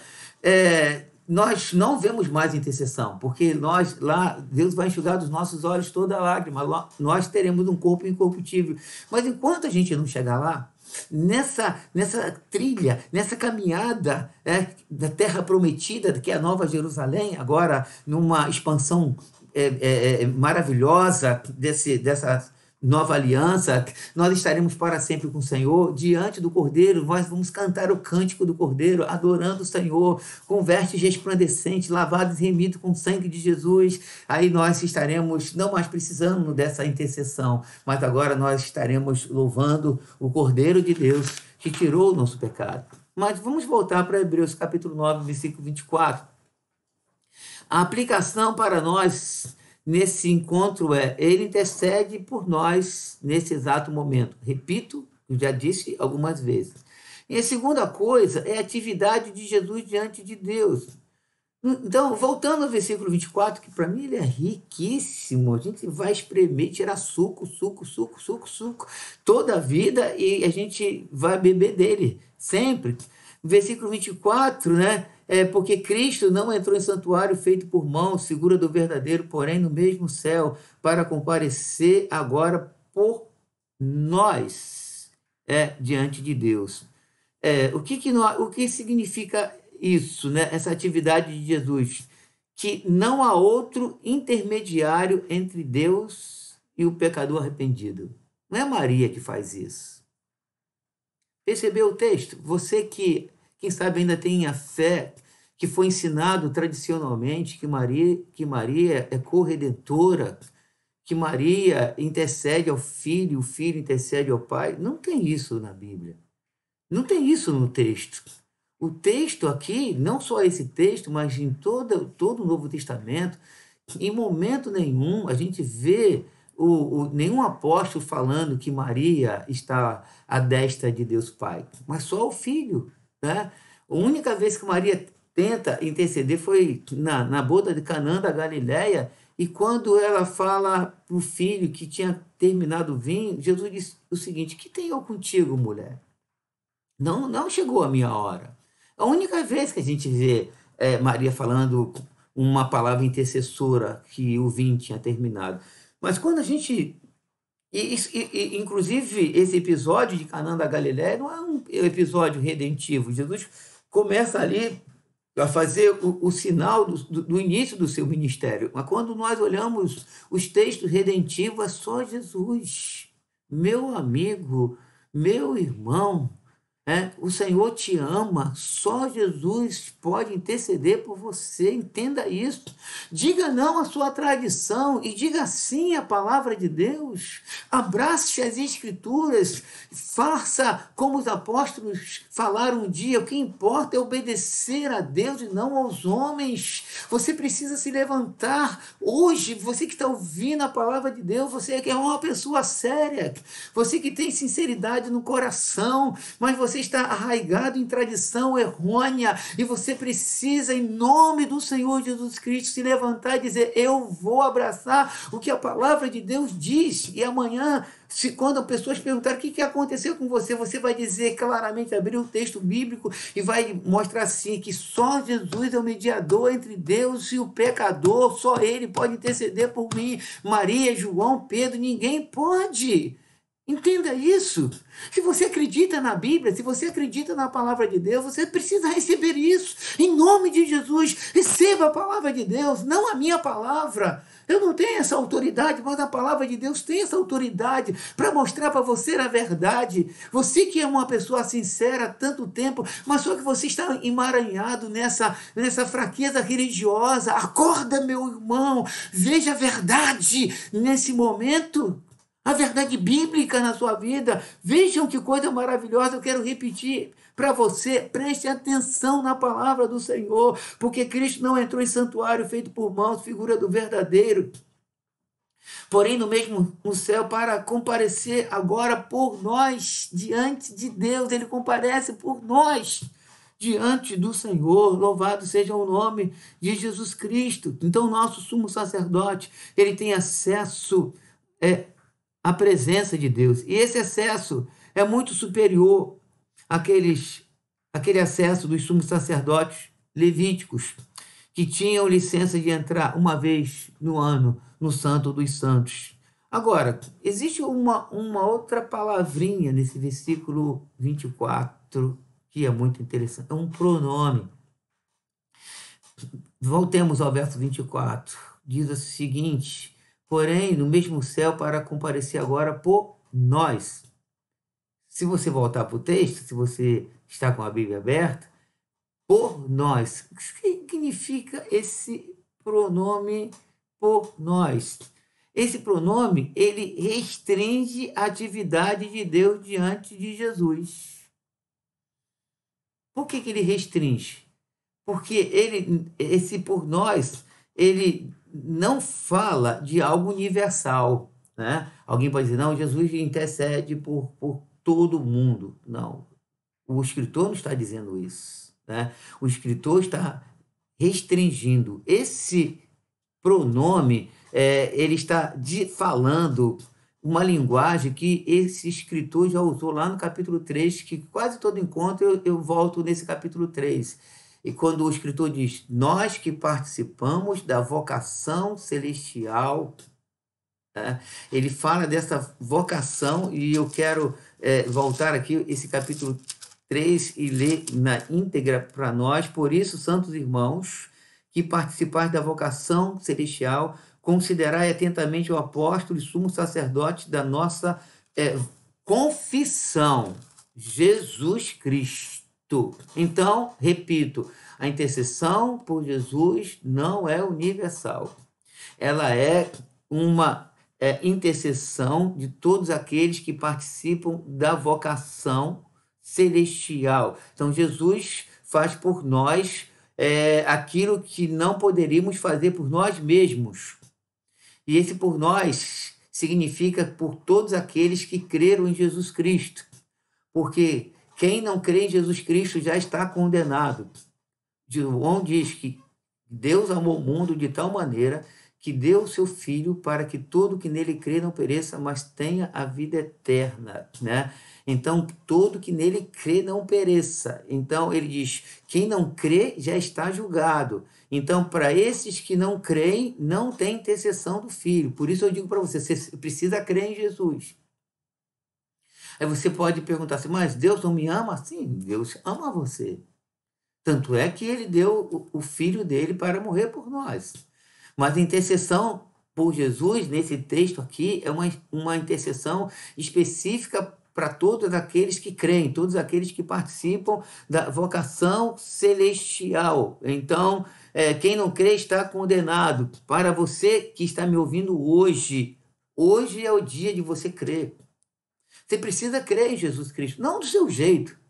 nós não vemos mais intercessão, porque nós lá, Deus vai enxugar dos nossos olhos toda lágrima, nós teremos um corpo incorruptível. Mas enquanto a gente não chegar lá, nessa trilha, nessa caminhada da terra prometida, que é a Nova Jerusalém, agora numa expansão maravilhosa dessa nova aliança, nós estaremos para sempre com o Senhor, diante do Cordeiro, nós vamos cantar o cântico do Cordeiro, adorando o Senhor, com vestes resplandecentes, lavados e remidos com o sangue de Jesus. Aí nós estaremos não mais precisando dessa intercessão, mas agora nós estaremos louvando o Cordeiro de Deus, que tirou o nosso pecado. Mas vamos voltar para Hebreus capítulo 9, versículo 24. A aplicação para nós nesse encontro ele intercede por nós nesse exato momento. Repito, eu já disse algumas vezes. E a segunda coisa é a atividade de Jesus diante de Deus. Então, voltando ao versículo 24, que para mim ele é riquíssimo, a gente vai espremer, tirar suco, toda a vida, e a gente vai beber dele, sempre. Versículo 24, né? Porque Cristo não entrou em santuário feito por mãos, segura do verdadeiro, porém no mesmo céu, para comparecer agora por nós diante de Deus. O que significa isso, né? Essa atividade de Jesus? Que não há outro intermediário entre Deus e o pecador arrependido. Não é Maria que faz isso. Percebeu o texto? Você que, quem sabe, ainda tem a fé, que foi ensinado tradicionalmente que Maria é corredentora, que Maria intercede ao Filho, o Filho intercede ao Pai. Não tem isso na Bíblia. Não tem isso no texto. O texto aqui, não só esse texto, mas em todo o Novo Testamento, em momento nenhum a gente vê nenhum apóstolo falando que Maria está à destra de Deus Pai, mas só o Filho. Né? A única vez que Maria tenta interceder foi na boda de Canaã da Galileia, e quando ela fala para o filho que tinha terminado o vinho, Jesus disse o seguinte: que tenho eu contigo, mulher? Não chegou a minha hora. A única vez que a gente vê Maria falando uma palavra intercessora, que o vinho tinha terminado. Mas quando a gente... inclusive, esse episódio de Canaã da Galileia não é um episódio redentivo. Jesus começa ali a fazer o sinal do início do seu ministério. Mas quando nós olhamos os textos redentivos, é só Jesus. Meu amigo, meu irmão, O Senhor te ama, só Jesus pode interceder por você, entenda isso. Diga não à sua tradição e diga sim à palavra de Deus. Abrace as Escrituras, faça como os apóstolos falaram um dia: o que importa é obedecer a Deus e não aos homens. Você precisa se levantar hoje, você que está ouvindo a palavra de Deus, você que é uma pessoa séria, você que tem sinceridade no coração, mas você está arraigado em tradição errônea e você precisa, em nome do Senhor Jesus Cristo, se levantar e dizer: eu vou abraçar o que a palavra de Deus diz. E amanhã, quando as pessoas perguntarem o que aconteceu com você, você vai dizer claramente, abrir o texto bíblico e vai mostrar assim que só Jesus é o mediador entre Deus e o pecador, só Ele pode interceder por mim. Maria, João, Pedro, ninguém pode. Entenda isso. Se você acredita na Bíblia, se você acredita na palavra de Deus, você precisa receber isso. Em nome de Jesus, receba a palavra de Deus, não a minha palavra. Eu não tenho essa autoridade, mas a palavra de Deus tem essa autoridade para mostrar para você a verdade. Você que é uma pessoa sincera há tanto tempo, mas só que você está emaranhado nessa fraqueza religiosa. Acorda, meu irmão, veja a verdade nesse momento. A verdade bíblica na sua vida. Vejam que coisa maravilhosa. Eu quero repetir para você: preste atenção na palavra do Senhor, porque Cristo não entrou em santuário feito por mãos, figura do verdadeiro, porém no céu, para comparecer agora por nós diante de Deus. Ele comparece por nós diante do Senhor. Louvado seja o nome de Jesus Cristo. Então, nosso sumo sacerdote, ele tem acesso a presença de Deus. E esse acesso é muito superior àquele acesso dos sumos sacerdotes levíticos, que tinham licença de entrar uma vez no ano no Santo dos Santos. Agora, existe uma outra palavrinha nesse versículo 24 que é muito interessante. É um pronome. Voltemos ao verso 24. Diz o seguinte: porém, no mesmo céu, para comparecer agora por nós. Se você voltar para o texto, se você está com a Bíblia aberta, por nós. O que significa esse pronome por nós? Esse pronome, ele restringe a atividade de Deus diante de Jesus. Por que ele restringe? Porque esse por nós, ele não fala de algo universal, né? Alguém pode dizer: não, Jesus intercede por todo mundo. Não, o escritor não está dizendo isso, né? O escritor está restringindo. Esse pronome, ele está falando uma linguagem que esse escritor já usou lá no capítulo 3, que quase todo encontro eu volto nesse capítulo 3. E quando o escritor diz: nós que participamos da vocação celestial, ele fala dessa vocação, e eu quero voltar aqui esse capítulo 3 e ler na íntegra para nós. Por isso, santos irmãos, que participais da vocação celestial, considerai atentamente o apóstolo e sumo sacerdote da nossa confissão, Jesus Cristo. Então, repito, a intercessão por Jesus não é universal. Ela é uma intercessão de todos aqueles que participam da vocação celestial. Então, Jesus faz por nós aquilo que não poderíamos fazer por nós mesmos. E esse por nós significa por todos aqueles que creram em Jesus Cristo. Porque quem não crê em Jesus Cristo já está condenado. João diz que Deus amou o mundo de tal maneira que deu o seu Filho para que todo que nele crê não pereça, mas tenha a vida eterna, né? Então, todo que nele crê não pereça. Então, ele diz: quem não crê já está julgado. Então, para esses que não creem, não tem intercessão do Filho. Por isso eu digo para você, você precisa crer em Jesus. Aí você pode perguntar assim: mas Deus não me ama? Sim, Deus ama você. Tanto é que ele deu o Filho dele para morrer por nós. Mas a intercessão por Jesus, nesse texto aqui, é uma intercessão específica para todos aqueles que creem, todos aqueles que participam da vocação celestial. Então, quem não crê está condenado. Para você que está me ouvindo hoje, hoje é o dia de você crer. Você precisa crer em Jesus Cristo, não do seu jeito,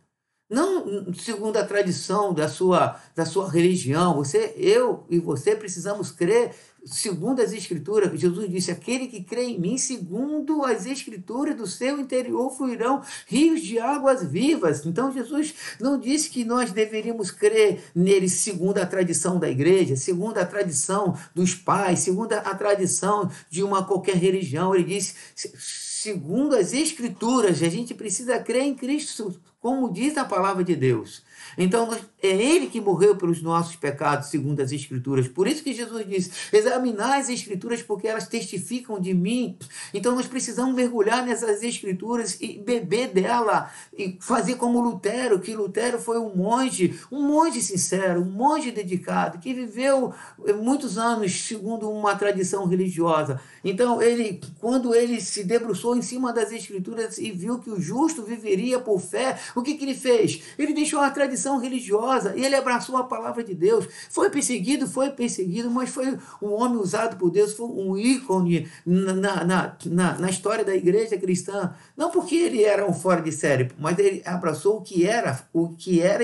não segundo a tradição da sua religião. Eu e você precisamos crer segundo as Escrituras. Jesus disse: aquele que crê em mim, segundo as Escrituras, do seu interior fluirão rios de águas vivas. Então Jesus não disse que nós deveríamos crer nele segundo a tradição da igreja, segundo a tradição dos pais, segundo a tradição de uma qualquer religião. Ele disse: segundo as Escrituras, a gente precisa crer em Cristo, como diz a palavra de Deus. Então, é Ele que morreu pelos nossos pecados, segundo as Escrituras. Por isso que Jesus disse: examinai as Escrituras, porque elas testificam de mim. Então, nós precisamos mergulhar nessas Escrituras e beber dela, e fazer como Lutero, que Lutero foi um monge sincero, um monge dedicado, que viveu muitos anos segundo uma tradição religiosa. Então, quando ele se debruçou em cima das Escrituras e viu que o justo viveria por fé, o que ele fez? Ele deixou a tradição religiosa e ele abraçou a palavra de Deus. Foi perseguido, mas foi um homem usado por Deus, foi um ícone na história da igreja cristã. Não porque ele era um fora de série, mas ele abraçou o que era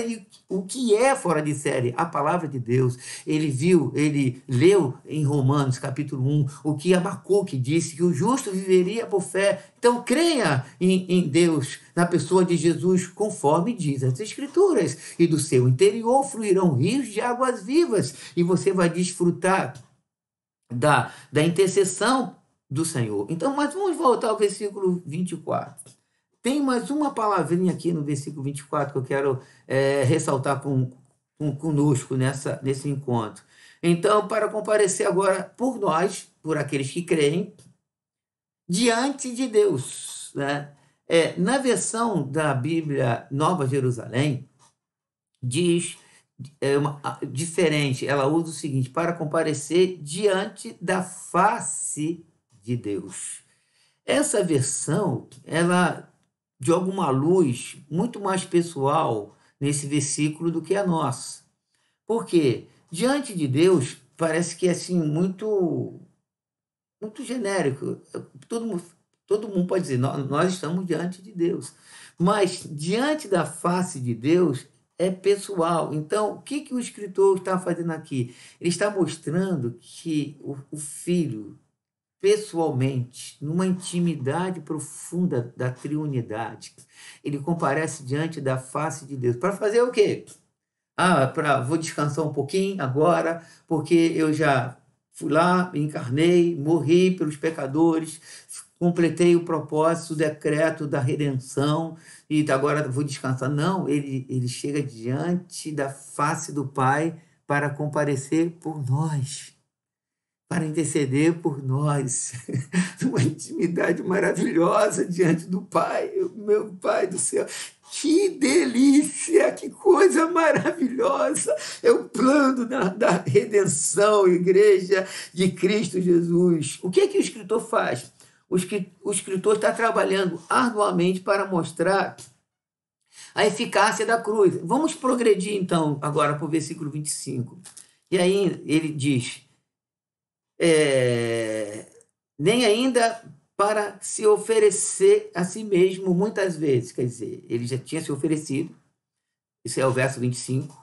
e o que é fora de série, a palavra de Deus. Ele leu em Romanos capítulo 1 o que Abacuque disse, que o justo viveria por fé. Então creia em Deus, na pessoa de Jesus, conforme diz as Escrituras, e do seu interior fluirão rios de águas vivas, e você vai desfrutar da intercessão do Senhor. Então, mas vamos voltar ao versículo 24. Tem mais uma palavrinha aqui no versículo 24 que eu quero ressaltar conosco nesse encontro. Então, para comparecer agora por nós, por aqueles que creem, diante de Deus, né? Na versão da Bíblia Nova Jerusalém, diz diferente. Ela usa o seguinte: para comparecer diante da face de Deus. Essa versão, ela joga uma luz muito mais pessoal nesse versículo do que a nossa. Por quê? Diante de Deus parece que é assim muito genérico. Todo mundo pode dizer: nós estamos diante de Deus. Mas diante da face de Deus é pessoal. Então, o que o escritor está fazendo aqui? Ele está mostrando que o Filho, pessoalmente, numa intimidade profunda da triunidade, ele comparece diante da face de Deus. Para fazer o quê? Vou descansar um pouquinho agora, porque eu já fui lá, encarnei, morri pelos pecadores, completei o propósito, o decreto da redenção, e agora vou descansar. Não, ele chega diante da face do Pai para comparecer por nós, para interceder por nós, uma intimidade maravilhosa diante do Pai, meu Pai do céu. Que delícia, que coisa maravilhosa! É o plano da redenção, igreja de Cristo Jesus. O que o escritor faz? O escritor está trabalhando arduamente para mostrar a eficácia da cruz. Vamos progredir, então, agora para o versículo 25. E aí ele diz: nem ainda para se oferecer a si mesmo muitas vezes. Quer dizer, ele já tinha se oferecido, isso é o verso 25,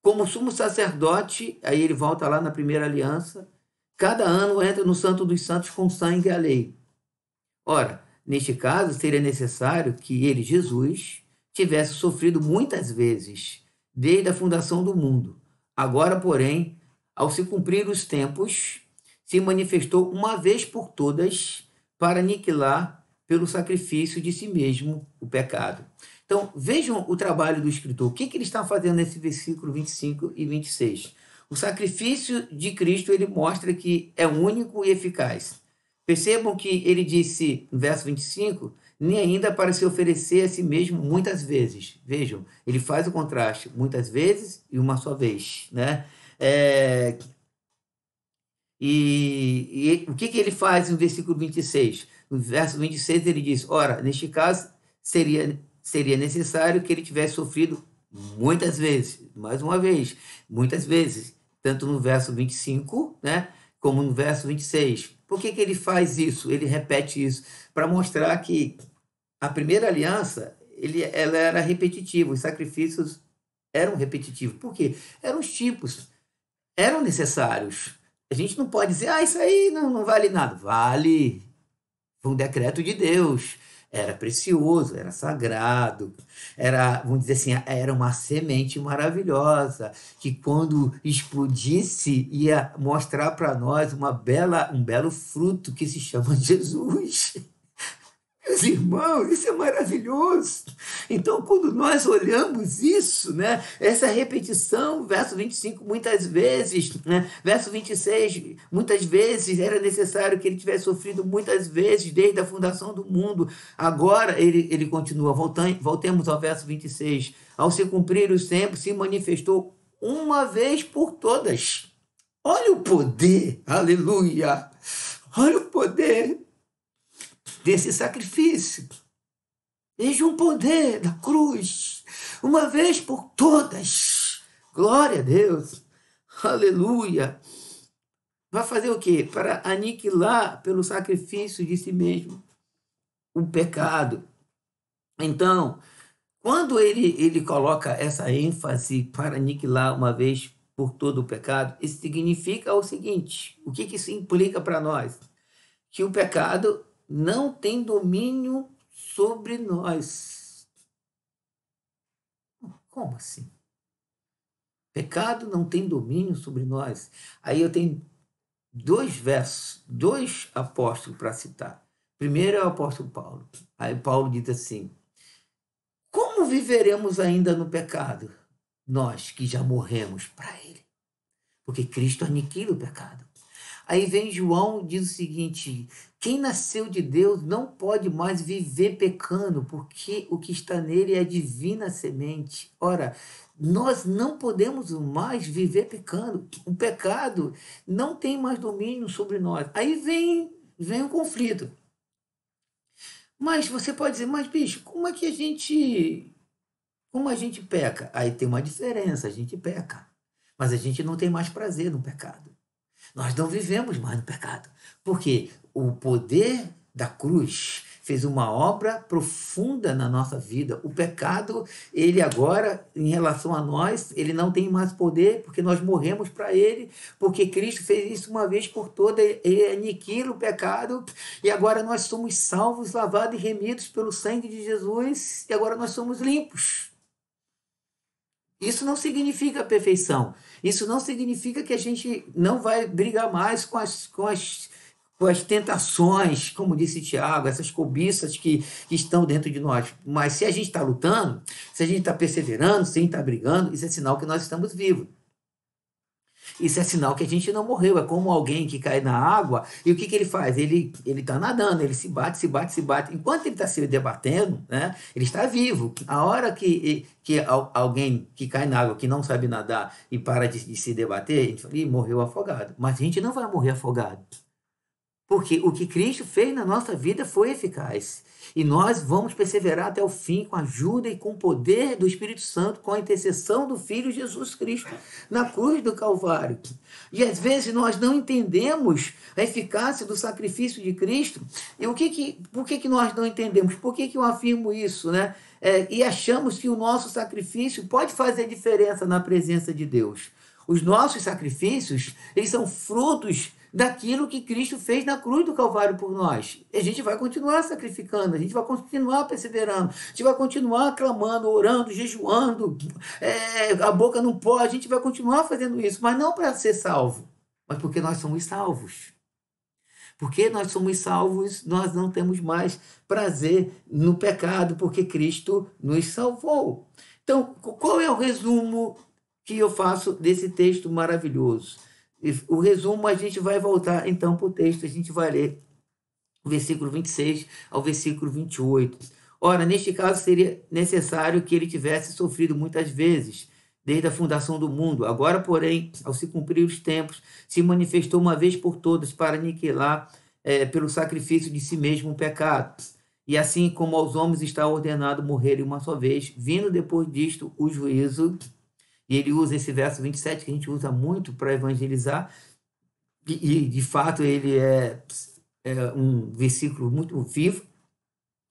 como sumo sacerdote. Aí ele volta lá na primeira aliança, cada ano entra no Santo dos Santos com sangue e a lei. Ora, neste caso, seria necessário que ele, Jesus, tivesse sofrido muitas vezes, desde a fundação do mundo. Agora, porém, ao se cumprir os tempos, se manifestou uma vez por todas para aniquilar pelo sacrifício de si mesmo o pecado. Então, vejam o trabalho do escritor. O que ele está fazendo nesse versículo 25 e 26? O sacrifício de Cristo, ele mostra que é único e eficaz. Percebam que ele disse, no verso 25, nem ainda para se oferecer a si mesmo muitas vezes. Vejam, ele faz o contraste, muitas vezes e uma só vez, né? E o que ele faz no versículo 26? No verso 26 ele diz: ora, neste caso, seria necessário que ele tivesse sofrido muitas vezes, mais uma vez, muitas vezes, tanto no verso 25, né, como no verso 26. Por que ele faz isso? Ele repete isso para mostrar que a primeira aliança, ela era repetitiva, os sacrifícios eram repetitivos. Por quê? Eram os tipos, eram necessários. A gente não pode dizer, isso aí não vale nada. Vale. Foi um decreto de Deus. Era precioso, era sagrado, era, vamos dizer assim, era uma semente maravilhosa, que quando explodisse ia mostrar para nós um belo fruto que se chama Jesus. Meus irmãos, isso é maravilhoso. Então, quando nós olhamos isso, né, essa repetição, verso 25, muitas vezes, né, verso 26, muitas vezes era necessário que ele tivesse sofrido muitas vezes, desde a fundação do mundo. Agora, ele continua, voltemos ao verso 26. Ao se cumprir os tempos, se manifestou uma vez por todas. Olha o poder, aleluia! Olha o poder desse sacrifício. Veja o poder da cruz, uma vez por todas. Glória a Deus. Aleluia. Vai fazer o quê? Para aniquilar pelo sacrifício de si mesmo o pecado. Então, quando ele coloca essa ênfase para aniquilar uma vez por todo o pecado, isso significa o seguinte: o que isso implica para nós? Que o pecado não tem domínio sobre nós. Como assim? Pecado não tem domínio sobre nós. Aí eu tenho dois versos, dois apóstolos para citar. Primeiro é o apóstolo Paulo. Aí Paulo diz assim: como viveremos ainda no pecado? Nós que já morremos para ele. Porque Cristo aniquila o pecado. Aí vem João e diz o seguinte: quem nasceu de Deus não pode mais viver pecando, porque o que está nele é a divina semente. Ora, nós não podemos mais viver pecando. O pecado não tem mais domínio sobre nós. Aí vem um conflito. Mas você pode dizer, mas bicho, como a gente peca? Aí tem uma diferença, a gente peca. Mas a gente não tem mais prazer no pecado. Nós não vivemos mais no pecado, porque o poder da cruz fez uma obra profunda na nossa vida. O pecado, ele agora, em relação a nós, ele não tem mais poder, porque nós morremos para ele, porque Cristo fez isso uma vez por todas, ele aniquila o pecado, e agora nós somos salvos, lavados e remidos pelo sangue de Jesus, e agora nós somos limpos. Isso não significa perfeição. Isso não significa que a gente não vai brigar mais com as tentações, como disse Tiago, essas cobiças que estão dentro de nós. Mas se a gente está lutando, se a gente está perseverando, se a gente está brigando, isso é sinal que nós estamos vivos. Isso é sinal que a gente não morreu. É como alguém que cai na água e o que ele faz? Ele está nadando, ele se bate, se bate, se bate. Enquanto ele está se debatendo, né, ele está vivo. A hora que alguém que cai na água, que não sabe nadar e para de se debater, a gente fala, morreu afogado. Mas a gente não vai morrer afogado. Porque o que Cristo fez na nossa vida foi eficaz. E nós vamos perseverar até o fim com a ajuda e com o poder do Espírito Santo, com a intercessão do Filho Jesus Cristo na cruz do Calvário. E às vezes nós não entendemos a eficácia do sacrifício de Cristo. E por que nós não entendemos? Por que eu afirmo isso, né? E achamos que o nosso sacrifício pode fazer diferença na presença de Deus. Os nossos sacrifícios, eles são frutos daquilo que Cristo fez na cruz do Calvário por nós. A gente vai continuar sacrificando, a gente vai continuar perseverando, a gente vai continuar clamando, orando, jejuando, a boca não pode, a gente vai continuar fazendo isso, mas não para ser salvo, mas porque nós somos salvos. Porque nós somos salvos, nós não temos mais prazer no pecado, porque Cristo nos salvou. Então, qual é o resumo que eu faço desse texto maravilhoso? O resumo, a gente vai voltar então para o texto, a gente vai ler o versículo 26 ao versículo 28. Ora, neste caso seria necessário que ele tivesse sofrido muitas vezes, desde a fundação do mundo. Agora, porém, ao se cumprir os tempos, se manifestou uma vez por todas para aniquilar pelo sacrifício de si mesmo o pecado. E assim como aos homens está ordenado morrerem uma só vez, vindo depois disto o juízo. E ele usa esse verso 27, que a gente usa muito para evangelizar, e de fato ele é um versículo muito vivo,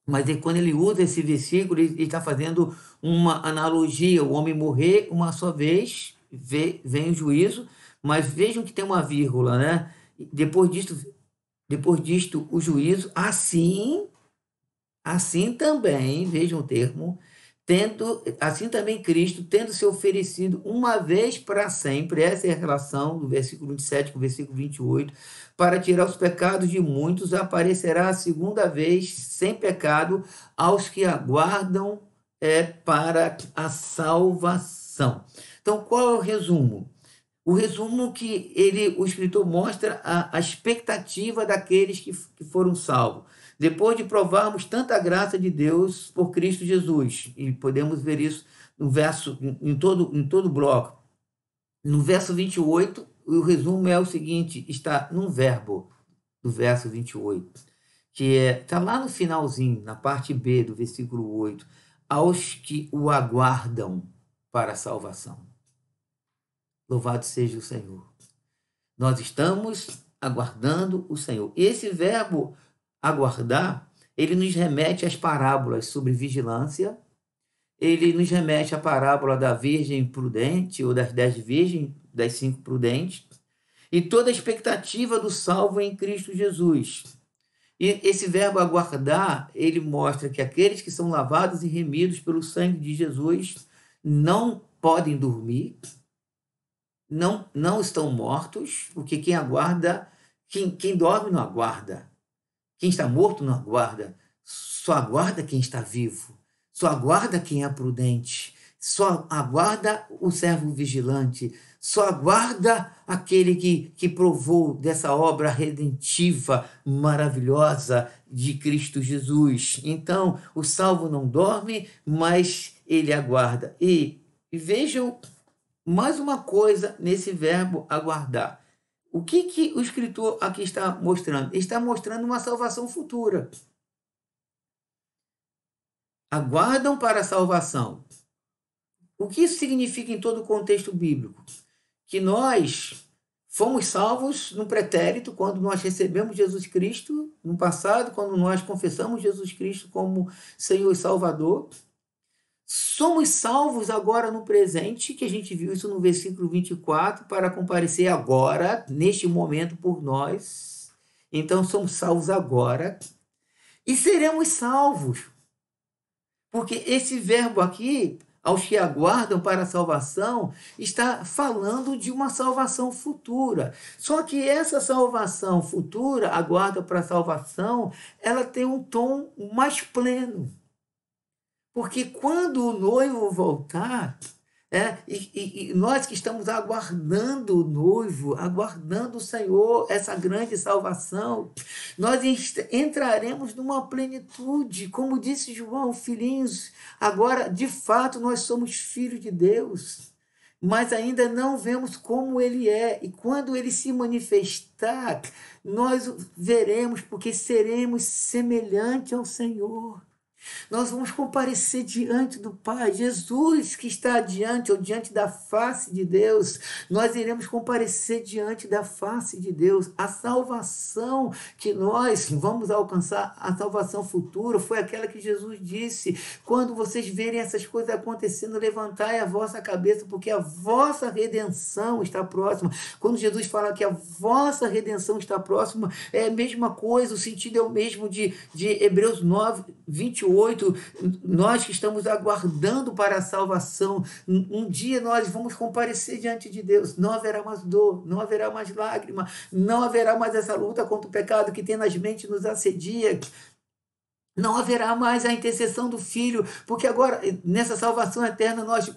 mas quando ele usa esse versículo, ele está fazendo uma analogia: o homem morrer uma só vez, vem o juízo, mas vejam que tem uma vírgula, né? Depois disto o juízo, assim também, vejam o termo, assim também Cristo, tendo se oferecido uma vez para sempre, essa é a relação do versículo 27 com o versículo 28, para tirar os pecados de muitos, aparecerá a segunda vez, sem pecado, aos que aguardam para a salvação. Então, qual é o resumo? O resumo que o escritor mostra a expectativa daqueles que foram salvos. Depois de provarmos tanta graça de Deus por Cristo Jesus, e podemos ver isso no verso, em todo o bloco. No verso 28, o resumo é o seguinte: está num verbo do verso 28, que está lá no finalzinho, na parte B do versículo 8, aos que o aguardam para a salvação. Louvado seja o Senhor. Nós estamos aguardando o Senhor. Esse verbo aguardar, ele nos remete às parábolas sobre vigilância, ele nos remete à parábola da virgem prudente, ou das 10 virgens, das 5 prudentes, e toda a expectativa do salvo em Cristo Jesus. E esse verbo aguardar, ele mostra que aqueles que são lavados e remidos pelo sangue de Jesus não podem dormir, não estão mortos, porque quem aguarda, quem dorme não aguarda. Quem está morto não aguarda, só aguarda quem está vivo, só aguarda quem é prudente, só aguarda o servo vigilante, só aguarda aquele que provou dessa obra redentiva maravilhosa de Cristo Jesus. Então, o salvo não dorme, mas ele aguarda. E vejam mais uma coisa nesse verbo aguardar. O que o escritor aqui está mostrando? Ele está mostrando uma salvação futura. Aguardam para a salvação. O que isso significa em todo o contexto bíblico? Que nós fomos salvos no pretérito, quando nós recebemos Jesus Cristo, no passado, quando nós confessamos Jesus Cristo como Senhor e Salvador. Somos salvos agora no presente, que a gente viu isso no versículo 24, para comparecer agora, neste momento, por nós. Então, somos salvos agora e seremos salvos. Porque esse verbo aqui, aos que aguardam para a salvação, está falando de uma salvação futura. Só que essa salvação futura, aguarda para a salvação, ela tem um tom mais pleno. Porque quando o noivo voltar, e nós que estamos aguardando o noivo, aguardando o Senhor, essa grande salvação, nós entraremos numa plenitude. Como disse João, filhinhos, agora de fato nós somos filhos de Deus, mas ainda não vemos como ele é. E quando ele se manifestar, nós veremos, porque seremos semelhantes ao Senhor. Nós vamos comparecer diante do Pai. Jesus que está diante da face de Deus, nós iremos comparecer diante da face de Deus. A salvação que nós vamos alcançar, a salvação futura, foi aquela que Jesus disse: quando vocês verem essas coisas acontecendo, levantai a vossa cabeça, porque a vossa redenção está próxima. Quando Jesus fala que a vossa redenção está próxima, é a mesma coisa, o sentido é o mesmo de Hebreus 9, 28. Nós que estamos aguardando para a salvação, um dia nós vamos comparecer diante de Deus. Não haverá mais dor, não haverá mais lágrima, não haverá mais essa luta contra o pecado que tenazmente nos assedia. Não haverá mais a intercessão do Filho, porque agora, nessa salvação eterna, nós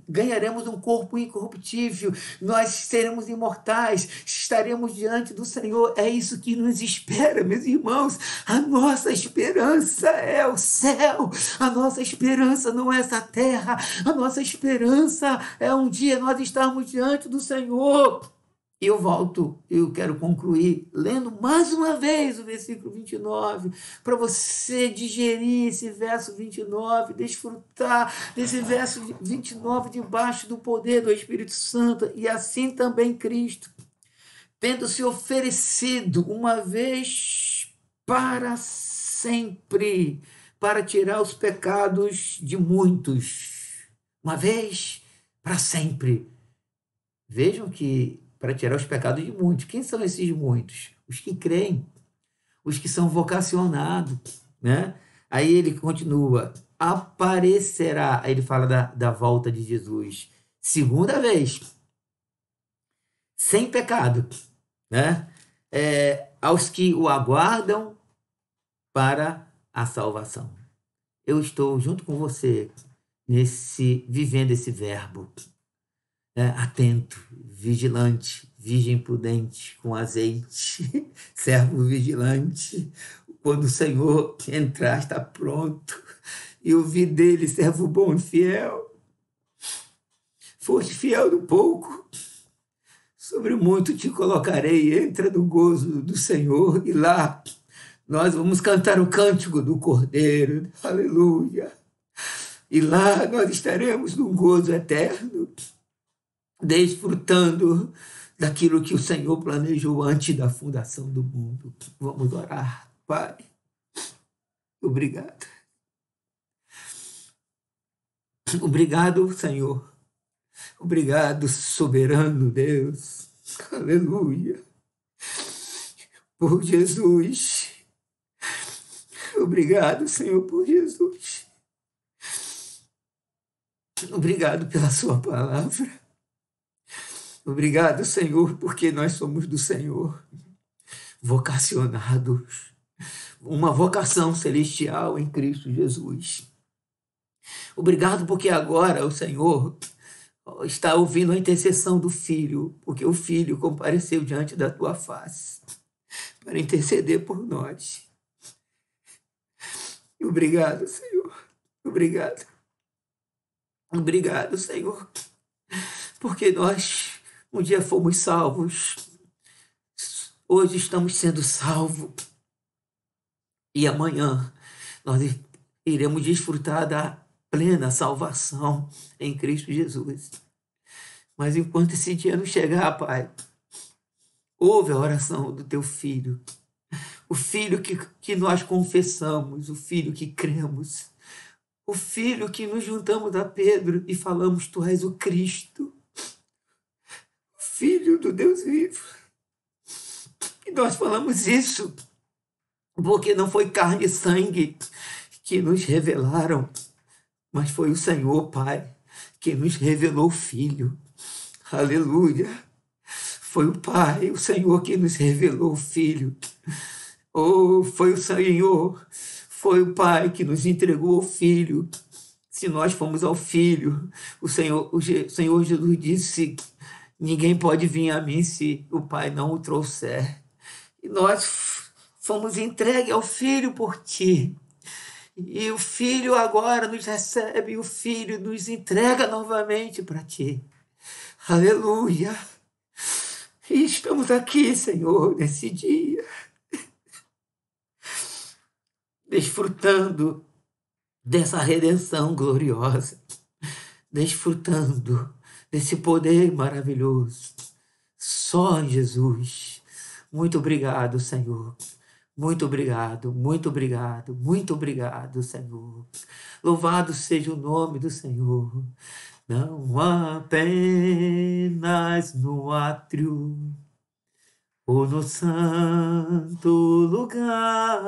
ganharemos um corpo incorruptível, nós seremos imortais, estaremos diante do Senhor. É isso que nos espera, meus irmãos. A nossa esperança é o céu, a nossa esperança não é essa terra, a nossa esperança é um dia nós estarmos diante do Senhor. E eu quero concluir lendo mais uma vez o versículo 29, para você digerir esse verso 29, desfrutar desse verso 29 debaixo do poder do Espírito Santo, e assim também Cristo, tendo se oferecido uma vez para sempre, para tirar os pecados de muitos, uma vez para sempre. Vejam que para tirar os pecados de muitos. Quem são esses muitos? Os que creem, os que são vocacionados, né? Aí ele continua, aparecerá, aí ele fala da volta de Jesus, segunda vez, sem pecado, né? Aos que o aguardam para a salvação. Eu estou junto com você vivendo esse verbo, atento, vigilante, virgem prudente, com azeite, servo vigilante. Quando o Senhor entrar, está pronto. E ouvir dele, servo bom e fiel. Foste fiel no pouco, sobre muito te colocarei. Entra no gozo do Senhor, e lá nós vamos cantar o cântico do Cordeiro. Aleluia! E lá nós estaremos num gozo eterno, desfrutando daquilo que o Senhor planejou antes da fundação do mundo. Vamos orar. Pai, obrigado. Obrigado, Senhor. Obrigado, soberano Deus. Aleluia. Por Jesus. Obrigado, Senhor, por Jesus. Obrigado pela sua palavra. Obrigado, Senhor, porque nós somos do Senhor, vocacionados, uma vocação celestial em Cristo Jesus. Obrigado porque agora o Senhor está ouvindo a intercessão do Filho, porque o Filho compareceu diante da tua face para interceder por nós. Obrigado, Senhor. Obrigado. Obrigado, Senhor, porque nós um dia fomos salvos, hoje estamos sendo salvos, e amanhã nós iremos desfrutar da plena salvação em Cristo Jesus. Mas enquanto esse dia não chegar, Pai, ouve a oração do teu Filho, o Filho que nós confessamos, o Filho que cremos, o Filho que nos juntamos a Pedro e falamos, tu és o Cristo, Filho do Deus vivo. E nós falamos isso porque não foi carne e sangue que nos revelaram, mas foi o Senhor, Pai, que nos revelou o Filho. Aleluia! Foi o Pai, o Senhor, que nos revelou o Filho. Oh, foi o Senhor, foi o Pai que nos entregou o Filho. Se nós fomos ao Filho, o Senhor Jesus disse, ninguém pode vir a mim se o Pai não o trouxer. E nós fomos entregues ao Filho por ti. E o Filho agora nos recebe, o Filho nos entrega novamente para ti. Aleluia! E estamos aqui, Senhor, nesse dia, desfrutando dessa redenção gloriosa, desfrutando desse poder maravilhoso. Só em Jesus. Muito obrigado, Senhor. Muito obrigado, muito obrigado, muito obrigado, Senhor. Louvado seja o nome do Senhor. Não apenas no átrio ou no santo lugar,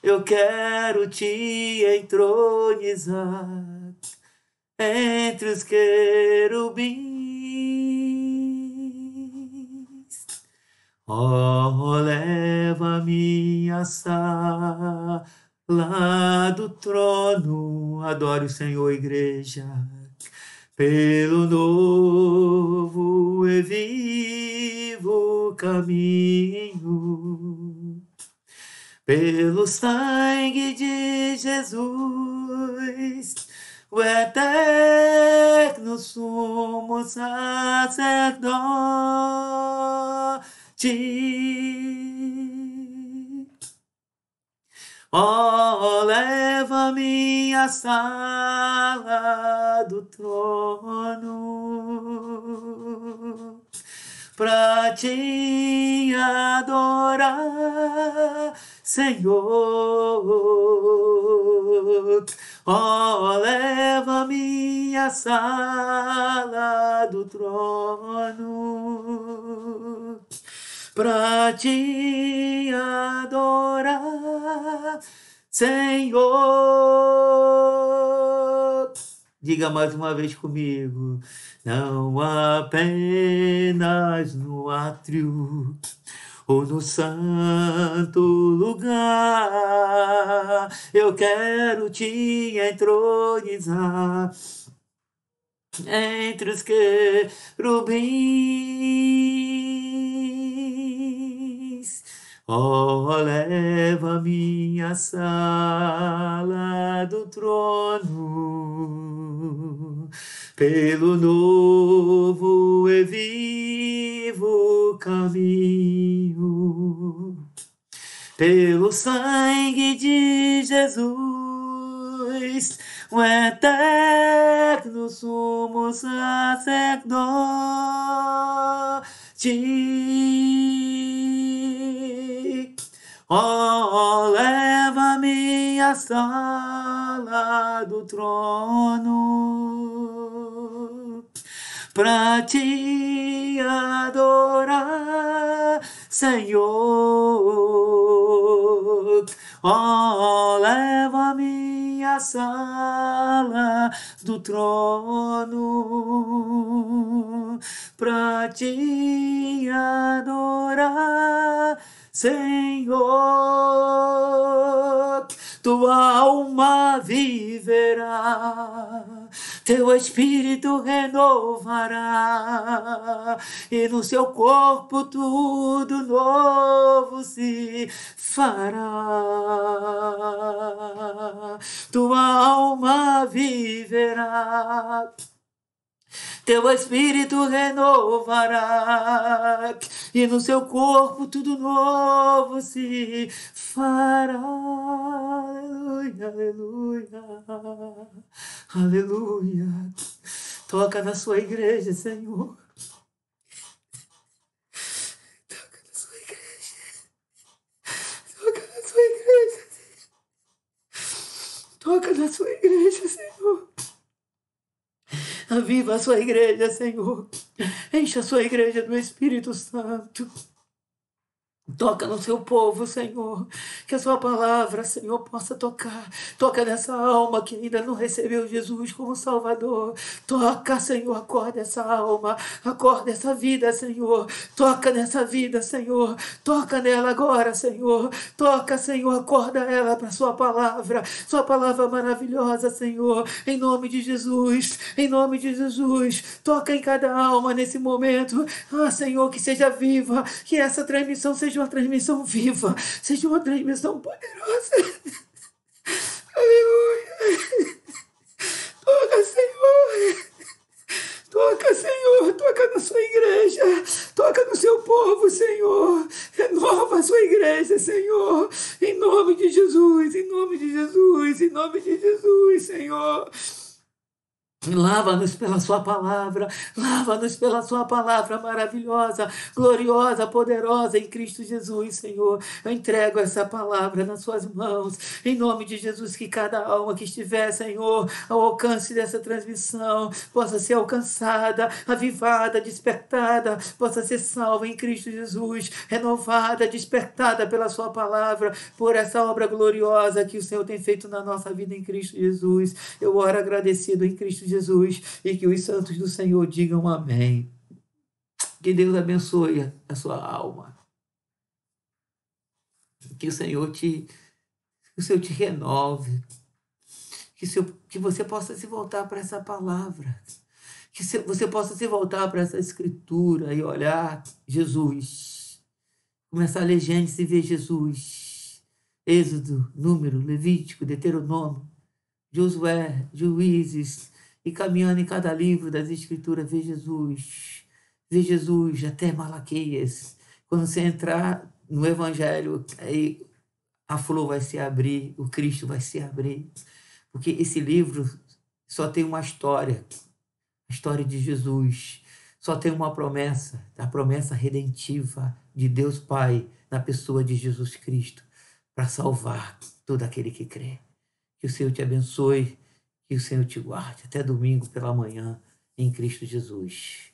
eu quero te entronizar entre os querubins. Oh, leva-me à sala do trono, adore o Senhor, igreja, pelo novo e vivo caminho, pelo sangue de Jesus, o eterno sumo sacerdote. Oh, leva-me à sala do trono pra te adorar, Senhor. Oh, leva-me à sala do trono pra te adorar, Senhor. Diga mais uma vez comigo. Não apenas no átrio ou no santo lugar, eu quero te entronizar entre os querubins. Oh, leva-me à sala do trono, pelo novo e vivo caminho, pelo sangue de Jesus, o eterno sumo sacerdote. Oh, leva-me à sala do trono pra te adorar, Senhor. Oh, leva-me à sala do trono pra te adorar, Senhor. Tua alma viverá, teu espírito renovará, e no seu corpo tudo novo se fará. Tua alma viverá, teu espírito renovará, e no seu corpo tudo novo se fará. Aleluia, aleluia, aleluia. Toca na sua igreja, Senhor. Toca na sua igreja. Toca na sua igreja. Toca na sua igreja, Senhor. Aviva a sua igreja, Senhor. Encha a sua igreja do Espírito Santo. Toca no seu povo, Senhor, que a sua palavra, Senhor, possa tocar. Toca nessa alma que ainda não recebeu Jesus como Salvador. Toca, Senhor, acorda essa alma, acorda essa vida, Senhor. Toca nessa vida, Senhor. Toca nela agora, Senhor. Toca, Senhor, acorda ela para sua palavra maravilhosa, Senhor. Em nome de Jesus, em nome de Jesus. Toca em cada alma nesse momento. Ah, Senhor, que seja viva, que essa transmissão seja uma transmissão viva, seja uma transmissão poderosa. Aleluia. Toca, Senhor. Toca, Senhor. Toca na sua igreja. Toca no seu povo, Senhor. Renova a sua igreja, Senhor. Em nome de Jesus, em nome de Jesus, em nome de Jesus, Senhor. Lava-nos pela sua palavra, lava-nos pela sua palavra maravilhosa, gloriosa, poderosa em Cristo Jesus, Senhor. Eu entrego essa palavra nas suas mãos, em nome de Jesus, que cada alma que estiver, Senhor, ao alcance dessa transmissão, possa ser alcançada, avivada, despertada, possa ser salva em Cristo Jesus, renovada, despertada pela sua palavra, por essa obra gloriosa que o Senhor tem feito na nossa vida em Cristo Jesus. Eu oro agradecido em Cristo Jesus, e que os santos do Senhor digam amém. Que Deus abençoe a sua alma. Que o Senhor te renove. Que você possa se voltar para essa palavra. Que você possa se voltar para essa escritura e olhar Jesus. Começar a ler Gênesis e ver Jesus. Êxodo, Número, Levítico, Deuteronômio. Josué, Juízes, e caminhando em cada livro das Escrituras, vê Jesus até Malaquias. Quando você entrar no Evangelho, aí a flor vai se abrir, o Cristo vai se abrir, porque esse livro só tem uma história, a história de Jesus. Só tem uma promessa, a promessa redentiva de Deus Pai na pessoa de Jesus Cristo, para salvar todo aquele que crê. Que o Senhor te abençoe, que o Senhor te guarde. Até domingo pela manhã, em Cristo Jesus.